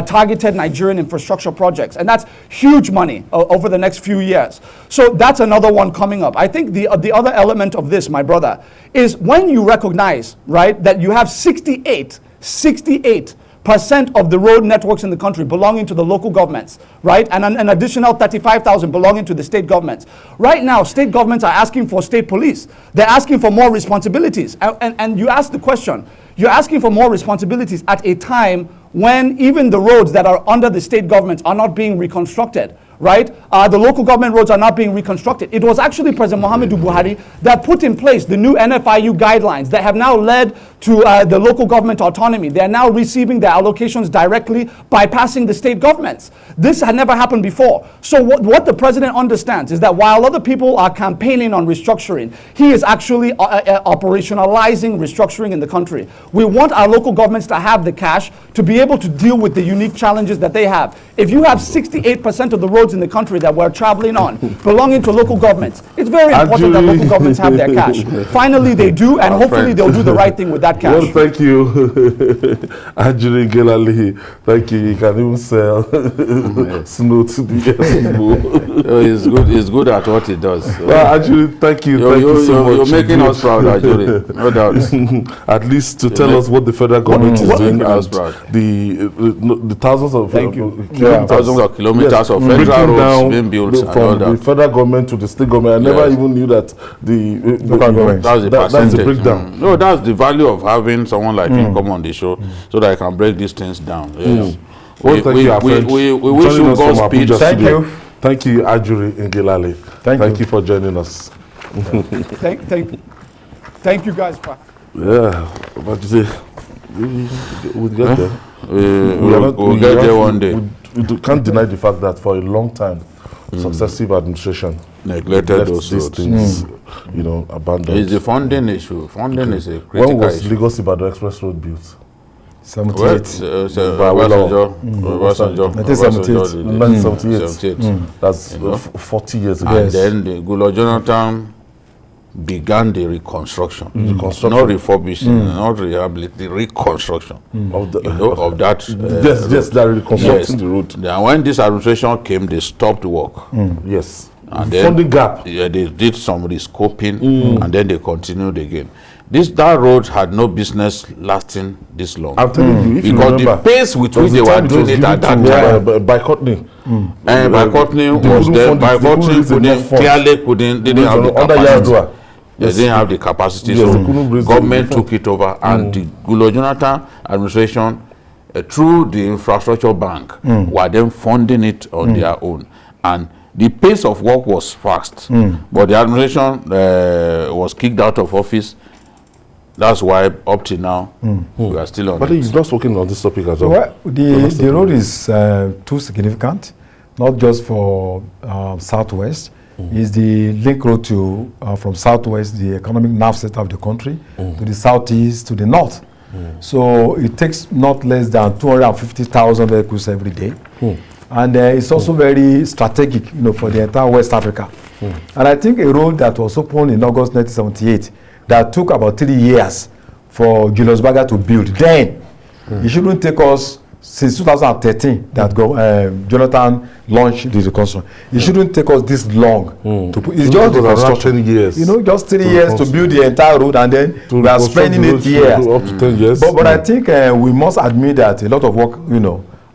H: targeted Nigerian infrastructure projects. And that's huge money over the next few years. So that's another one coming up. I think the other element of this, my brother, is when you recognize, right, that you have 68% of the road networks in the country belonging to the local governments, right? And an additional 35,000 belonging to the state governments. Right now, state governments are asking for state police. They're asking for more responsibilities. And you ask the question, you're asking for more responsibilities at a time when even the roads that are under the state governments are not being reconstructed. Right? The local government roads are not being reconstructed. It was actually President Muhammadu Buhari that put in place the new NFIU guidelines that have now led to the local government autonomy. They are now receiving their allocations directly, bypassing the state governments. This had never happened before. So what the president understands is that while other people are campaigning on restructuring, he is actually operationalizing restructuring in the country. We want our local governments to have the cash to be able to deal with the unique challenges that they have. If you have 68% of the roads in the country that we're traveling on belonging to local governments, it's very important that local governments have their cash. Finally, they do, and hopefully they'll do the right thing with that that cash.
A: Well, thank you, Ajuri Gelali. Thank you. You can even sell snow to the Eskimo.
B: He's good at what he does.
A: Well, Ajuri, thank you. Thank you so much.
B: You're making us proud, Ajuri. No doubt.
A: At least to tell us what the federal government is doing, and the thousands of
B: thousands of kilometers of federal roads being built
A: from the federal government to the state government. I never even knew that
B: that's
A: the breakdown.
B: No, that's the value of having someone like him come on the show, so that I can break these things down. Yes.
A: Well,
B: we wish you Godspeed.
A: Thank you, Ajuri Ngelale. Thank you for joining us.
H: Thank you guys.
A: Yeah, but you say we'll get there.
B: We'll get there one day.
A: We can't deny the fact that for a long time, successive administration
B: neglected these
A: things, abandoned.
B: It's the funding issue. Funding is a critical
A: When was
B: issue.
A: Lagos-Ibadan Express Road built?
D: 78.
A: 1978. That's 40 years ago.
B: And then the Goodluck Jonathan began the reconstruction, not refurbishing, not rehabilitation, the reconstruction of that.
A: That reconstructing the road.
B: Then when this administration came, they stopped work.
A: Yes.
B: And
A: then funding gap.
B: Yeah, they did some rescoping, and then they continued again. That road had no business lasting this long.
A: I'm telling you, if
B: because
A: you remember,
B: the pace with which they were doing it at that time,
A: by Courtney.
B: And by Courtney was there. By Courtney didn't have the capacity. They didn't have the capacity, so government took it over, and the Goodluck Jonathan administration, through the infrastructure bank, were then funding it on their own. And the pace of work was fast, but the administration was kicked out of office. That's why up to now we are still on.
A: But he's not working on this topic as well.
D: Well, the road is too significant, not just for Southwest. It's the link road to from Southwest, the economic nerve center of the country, to the Southeast, to the North. So it takes not less than 250,000 vehicles every day. And it's also very strategic, for the entire West Africa. And I think a road that was opened in August 1978 that took about 3 years for Julius Berger to build. Then it shouldn't take us since 2013 that Jonathan launched the reconstruction. It shouldn't take us this long to put. It's just the construction.
A: 10 years.
D: Just 3 years to build the entire road, and then we are spending 8 years.
A: Up to 10 years.
D: But I think we must admit that a lot of work,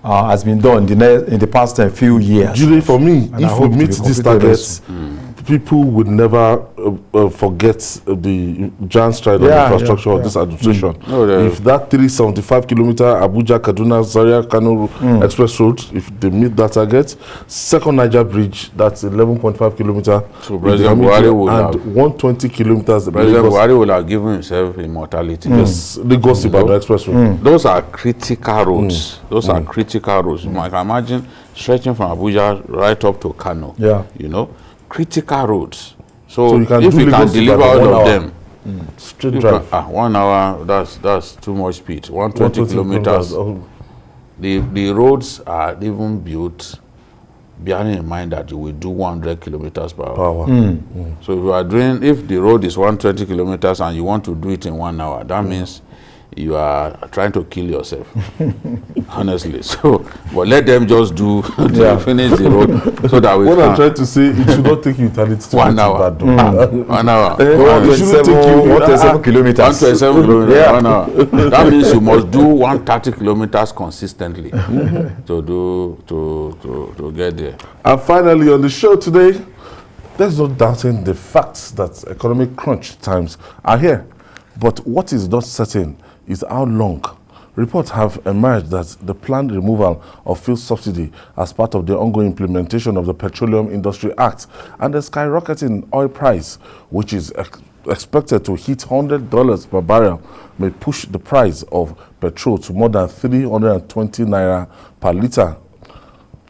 D: has been done in the past few years.
A: Julie, for me, if we meet these targets, people would never forget the giant stride of infrastructure of this administration. If that 375-kilometer Abuja, Kaduna, Zaria, Kano Express Road, if they meet that target, Second Niger Bridge, that's 11.5 kilometer,
B: so President Buhari would
A: and 120 kilometers.
B: President Buhari will have given himself immortality.
A: Yes, Lagos-Ibadan Expressway.
B: Those are critical roads. Those are critical roads. I can imagine stretching from Abuja right up to Kano. Critical roads. So if we can deliver all of them,
A: straight drive.
B: 1 hour, that's too much speed. 120 kilometers. The roads are even built bearing in mind that you will do 100 kilometers per hour. So if the road is 120 kilometers and you want to do it in 1 hour, that means you are trying to kill yourself, honestly. So, but let them just do finish the road so that we
A: What I'm trying to say, it should not take you eternity to
B: 1 hour. 1 hour.
A: It shouldn't take you
D: 127 kilometers.
B: 127 kilometers. 1 hour. That means you must do 130 kilometers consistently to get there.
A: And finally, on the show today, there's no doubting the facts that economic crunch times are here. But what is not certain is how long. Reports have emerged that the planned removal of fuel subsidy as part of the ongoing implementation of the Petroleum Industry Act and the skyrocketing oil price, which is expected to hit $100 per barrel, may push the price of petrol to more than 320 naira per litre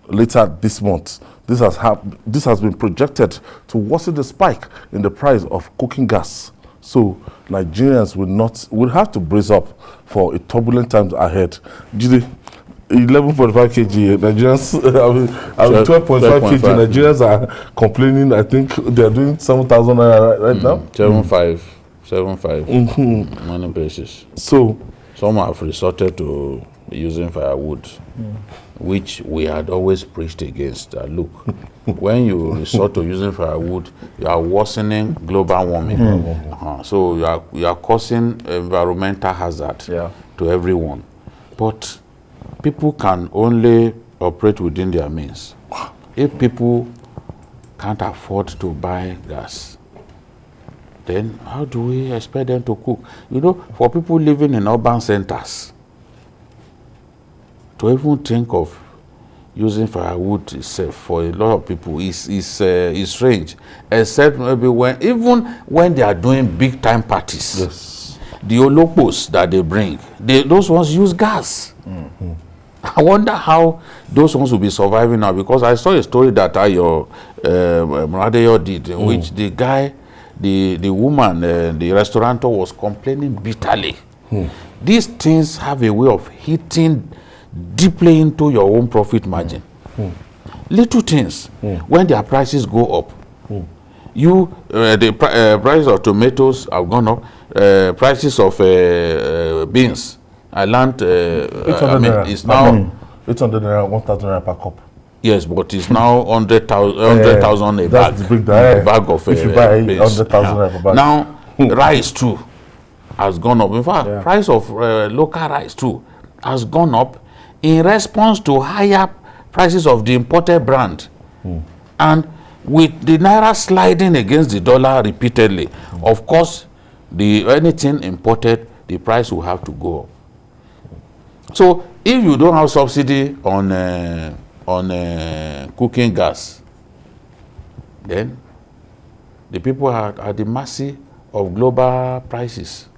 A: later this month. This has been projected to worsen the spike in the price of cooking gas. So Nigerians will have to brace up for a turbulent times ahead. 11.5 kg Nigerians, 12.5 kg Nigerians are complaining. I think they are doing 7,000 naira right now.
B: 7.5. 7.5 many places.
A: So
B: some have resorted to using firewood, which we had always preached against. Look, when you resort to using firewood, you are worsening global warming. So you are causing environmental hazard to everyone. But people can only operate within their means. If people can't afford to buy gas, then how do we expect them to cook? You know, for people living in urban centers, to even think of using firewood itself for a lot of people is strange, except maybe when they are doing big time parties.
A: yes.
B: The olopos that they bring, those ones use gas. I wonder how those ones will be surviving now, because I saw a story that Ayo Muradeyo did, in which the guy, the woman, the restaurateur was complaining bitterly. These things have a way of hitting deeply into your own profit margin. Little things, when their prices go up, the price of tomatoes have gone up, prices of beans, I learned, it's now
A: 800 naira, 1,000 naira per cup.
B: Yes, but it's now 100,000 a bag.
A: The
B: bag of
A: if you buy
B: beans.
A: 100,000 naira per bag.
B: Now, rice too has gone up. In fact, price of local rice too has gone up in response to higher prices of the imported brand. And with the naira sliding against the dollar repeatedly, of course, anything imported, the price will have to go up. So if you don't have subsidy on cooking gas, then the people are at the mercy of global prices.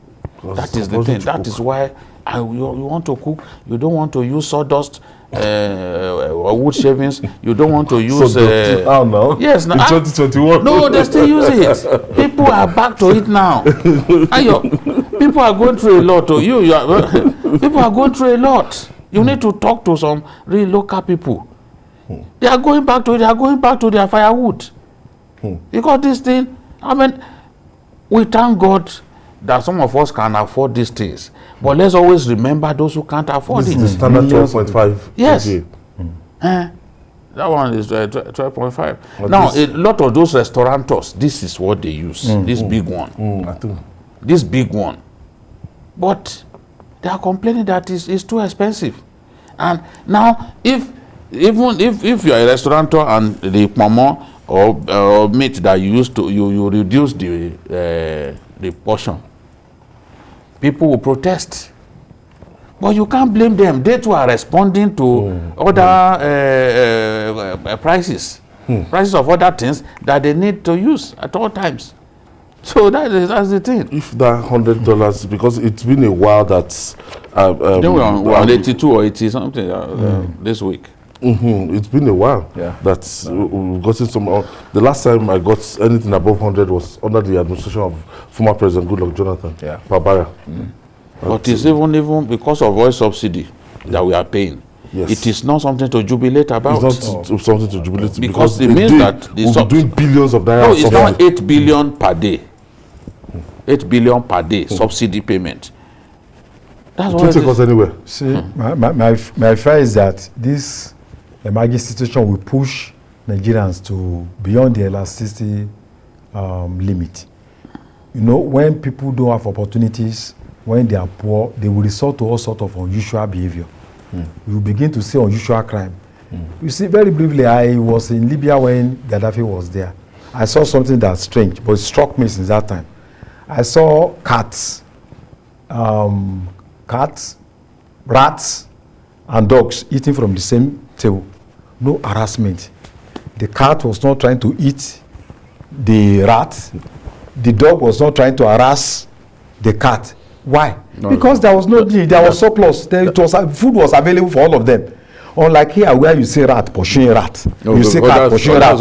B: That is the thing. That is why you want to cook. You don't want to use sawdust or wood shavings. You don't want to use.
A: No.
B: Yes,
A: in 2021.
B: No, they still use it. People are back to it now. People are going through a lot. People are going through a lot. You need to talk to some real local people. They are going back to it. They are going back to their firewood. Because this thing, I mean, we thank God that some of us can afford these things. But let's always remember those who can't afford it.
A: This is the standard 12.5.
B: Yes. That one is 12.5. Now, a lot of those restaurateurs, this is what they use. This big one. This big one. But they are complaining that it's too expensive. And now, if you are a restaurateur and the pomo or meat that you used to, you reduce the portion, people will protest. But you can't blame them. They too are responding to other prices of other things that they need to use at all times. So that's the thing.
A: If that $100, because it's been a while that
B: they were on 82 or 80 something this week.
A: It's been a while that we've gotten some. The last time I got anything above 100 was under the administration of former President Goodluck Jonathan. Barbara.
B: But it's even because of oil subsidy that we are paying.
A: Yes.
B: It is not something to jubilate about.
A: It's not something to jubilate
B: because it means that
A: we'll be doing billions of naira.
B: No, it's now 8 billion per day. 8 billion per day subsidy payment. That's what
A: it take us anywhere.
D: See, my fear is that this emergency situation will push Nigerians to beyond the elasticity limit. You know, when people don't have opportunities, when they are poor, they will resort to all sorts of unusual behavior. You will begin to see unusual crime. You see, very briefly, I was in Libya when Gaddafi was there. I saw something that's strange, but it struck me since that time. I saw cats, rats, and dogs eating from the same table. No harassment. The cat was not trying to eat the rat. The dog was not trying to harass the cat. Why? No, because there was no need. There was surplus. Food was available for all of them. Unlike here, where you see rat pursuing rat, you see cat pursuing rat,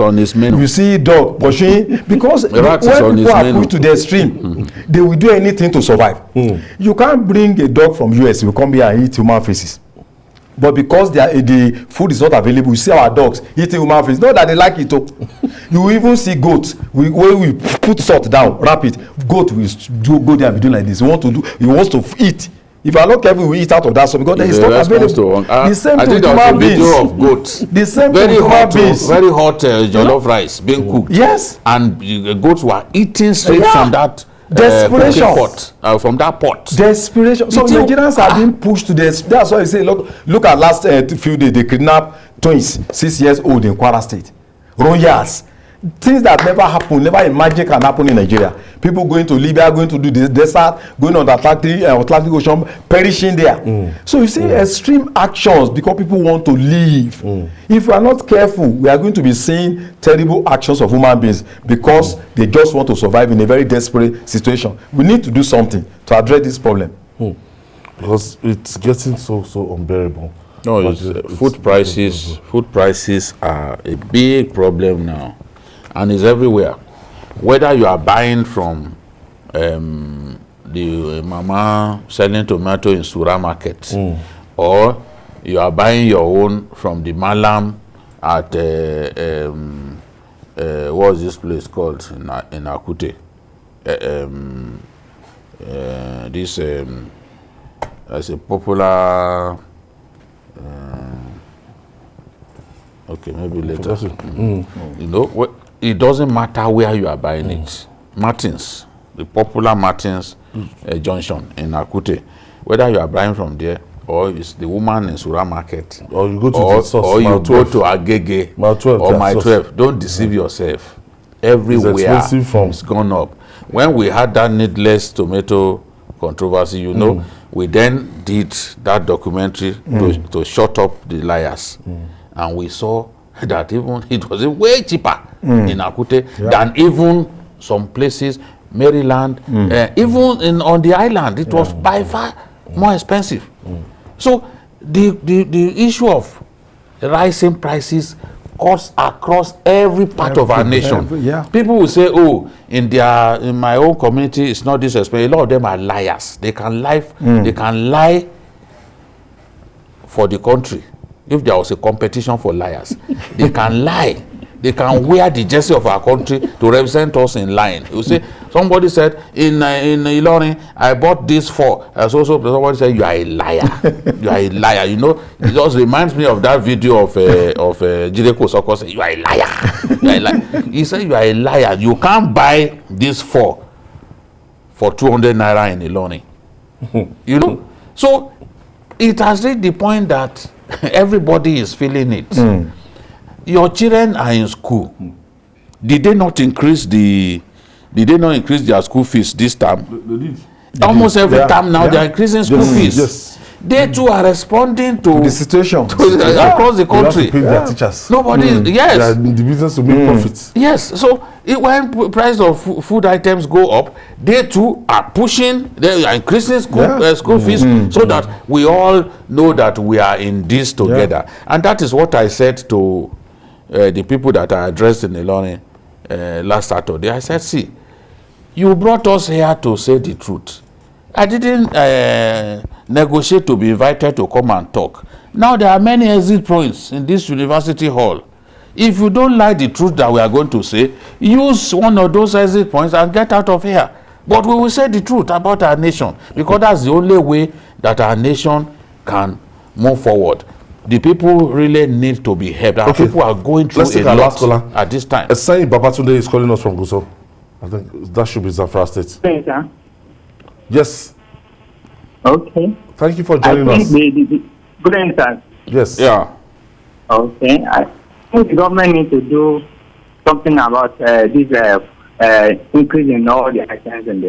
D: you see dog pursuing, because when people are pushed to the extreme, they will do anything to survive. You can't bring a dog from US, will come here and eat human faces. but because the food is not available, you see our dogs eating human face. Not that they like it. You even see goats. When we put salt down, wrap it. Goat will go there and be doing like this. He wants to eat. If you are not careful, we eat out of that salt because there is not available. The same thing with human beings.
B: Video of goats.
D: The same
B: very
D: thing with
B: hot,
D: human beings.
B: very hot jollof rice being cooked.
D: Yes.
B: And the goats were eating straight from that
D: desperation
B: pot, from that pot.
D: Desperation. So Nigerians are being pushed to this. That's why I say, look at last few days, they kidnapped twins, 6 years old in Kwara State. Royals. Things that never happen, never imagined can happen in Nigeria. People going to Libya, going to do the desert, going on the Atlantic Ocean, perishing there. So you see extreme actions because people want to live. If we are not careful, we are going to be seeing terrible actions of human beings because they just want to survive in a very desperate situation. We need to do something to address this problem.
A: Because it's getting so unbearable.
B: No, food prices are a big problem now. And it's everywhere. Whether you are buying from the mama selling tomato in Sura Market, or you are buying your own from the Malam at what's this place called in Akute? This as a popular. Okay, maybe later. You know, it doesn't matter where you are buying it. Martins, the popular Martins junction in Akute, whether you are buying from there or it's the woman in Sura Market,
A: or you go to the source,
B: or you go to Agege, or My 12. Don't deceive yourself. Everywhere it's gone up. When we had that needless tomato controversy, you know, we then did that documentary to shut up the liars. And we saw that even it was way cheaper in Akute than even some places, Maryland, even on the island, it was by far more expensive. So the issue of rising prices cuts across every part of our nation. People will say, oh, in my own community, it's not this expensive. A lot of them are liars. They can lie for the country. If there was a competition for liars, they can lie. They can wear the jersey of our country to represent us in line. You see, somebody said in Ilorin, I bought this for. So somebody said, you are a liar. You are a liar. You know, it just reminds me of that video of Jireko Soko saying, you are a liar. You are a liar. He said, you are a liar. You can't buy this for 200 naira in Ilorin. You know, so it has reached the point that everybody is feeling it. Your children are in school. Did they not increase their school fees this time?
A: They did.
B: Almost every time now they are increasing school fees.
A: Yes.
B: They too are responding to
D: the situation
B: across the country.
A: They have to pay their teachers.
B: Nobody, yes.
A: They are in the business to make profits.
B: Yes. So when price of food items go up, they too are pushing. They are increasing school fees so that we all know that we are in this together. And that is what I said to the people that I addressed in Ilorin last Saturday. I said, see, you brought us here to say the truth. I didn't negotiate to be invited to come and talk. Now there are many exit points in this university hall. If you don't like the truth that we are going to say, use one of those exit points and get out of here. But we will say the truth about our nation, because that's the only way that our nation can move forward. The people really need to be helped. Our people are going through a lot at this time.
A: Esai Babatunde is calling us from Gusau. I think that should be Zamfara State.
J: Yes, sir.
A: Yes.
J: Okay.
A: Thank you for joining us.
J: Good answer.
A: Yes.
B: Yeah.
J: Okay. I think the government needs to do something about this increase in all the items in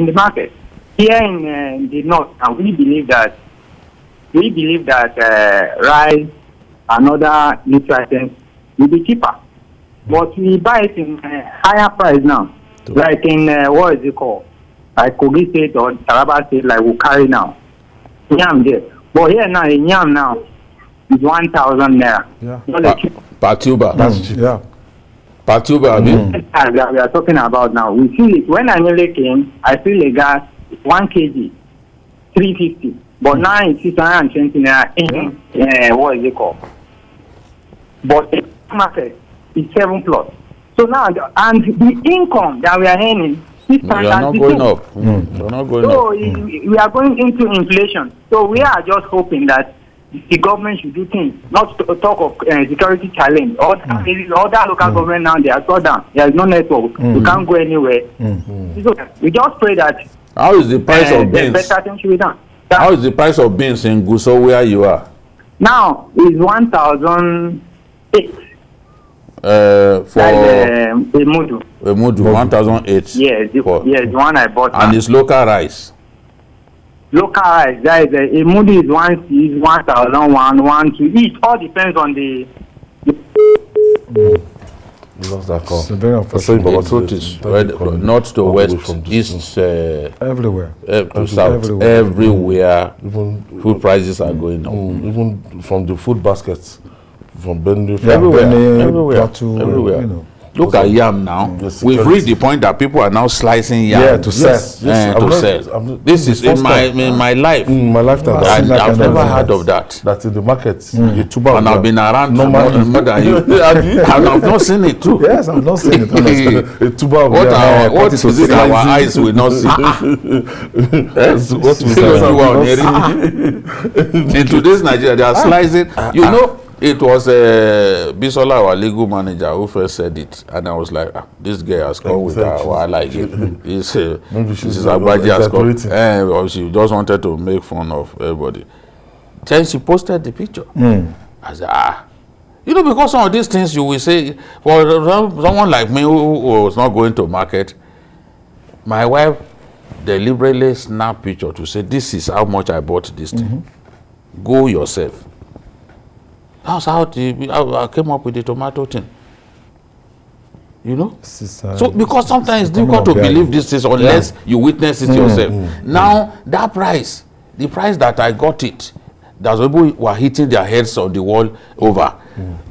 J: the market. Here in the north, and we believe that rice and other nutrients will be cheaper, but we buy it in higher price now. Like in what is it called? Like Kogi State or Taraba State, like we carry now. Yam there, but here now in yam now is 1,000 naira. Yeah.
B: Per tuber.
A: That's cheap. Yeah.
B: Per tuber.
J: That we are talking about now. We feel it. When I nearly came, I feel a gas 1 kg 350. but now it's 620 naira in what is it called? But the market is 7 plus. So now, and the income that we are earning,
B: we are not going up. We are not going up.
J: So we are going into inflation. So we are just hoping that the government should do things, not to talk of security challenge. Other local government now, they are shut down. There is no network. You can't go anywhere. So we just pray that.
B: How is the price of beans?
J: Better things should be done.
B: How is the price of beans in Gusau where you are?
J: Now is 1,008.
B: For
J: a mudu.
B: A mudu, 1,008.
J: Yes, the one I bought.
B: And it's local rice.
J: Local rice, that is a mudu is 1,001, 2. It all depends on the.
A: Lost that call.
D: It's very unfortunate.
B: The truth is, north to west, east,
D: everywhere,
B: to south, everywhere, even food prices are going up.
A: Even from the food baskets, from Benue,
B: everywhere.
D: You know.
B: Look at yam now. We've reached the point that people are now slicing yam
D: to sell.
B: This is in my life.
A: In my lifetime,
B: I've never heard of that.
A: That's in the market.
B: And I've been around more than you. And I've not seen it too.
D: Yes, I've not seen it.
A: A tuber of
B: what is it our eyes will not see? In today's Nigeria, they are slicing. You know, it was Bisola, our legal manager, who first said it, and I was like, this girl has come with her. I like it. This is Agbaji has come. She just wanted to make fun of everybody. Then she posted the picture. I said, you know, because some of these things you will say, for someone like me who was not going to market, my wife deliberately snapped picture to say, this is how much I bought this thing. Go yourself. That's how I came up with the tomato thing. You know? So because sometimes it's difficult to believe this is unless you witness it yourself. Now that price, the price that I got it, that people were hitting their heads on the wall over.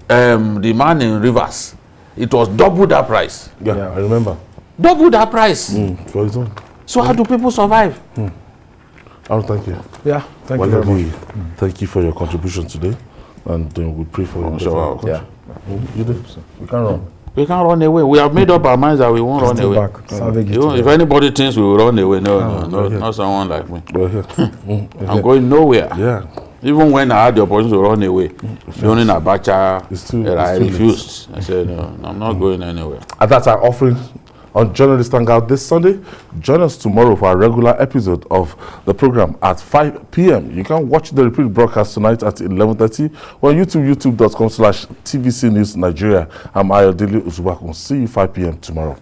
B: The man in Rivers, it was double that price.
A: Yeah, I remember.
B: Double that price.
A: For his own.
B: So how do people survive?
A: Thank you.
D: Yeah, thank you very much.
A: Thank you for your contribution today. And we pray for you. You do. We can't run.
B: We can't run away. We have made up our minds that we won't run away. If anybody thinks we will run away, no, not someone like me. I'm going nowhere.
A: Yeah.
B: Even when I had the opportunity to run away, during Abacha, I refused. I said, no, I'm not going anywhere.
A: And that's our offering on Journalist Hangout this Sunday. Join us tomorrow for a regular episode of the program at 5 p.m. You can watch the repeat broadcast tonight at 11:30 on YouTube, youtube.com/TVC News Nigeria. I'm Ayodele Uzubakun. See you 5 p.m. tomorrow.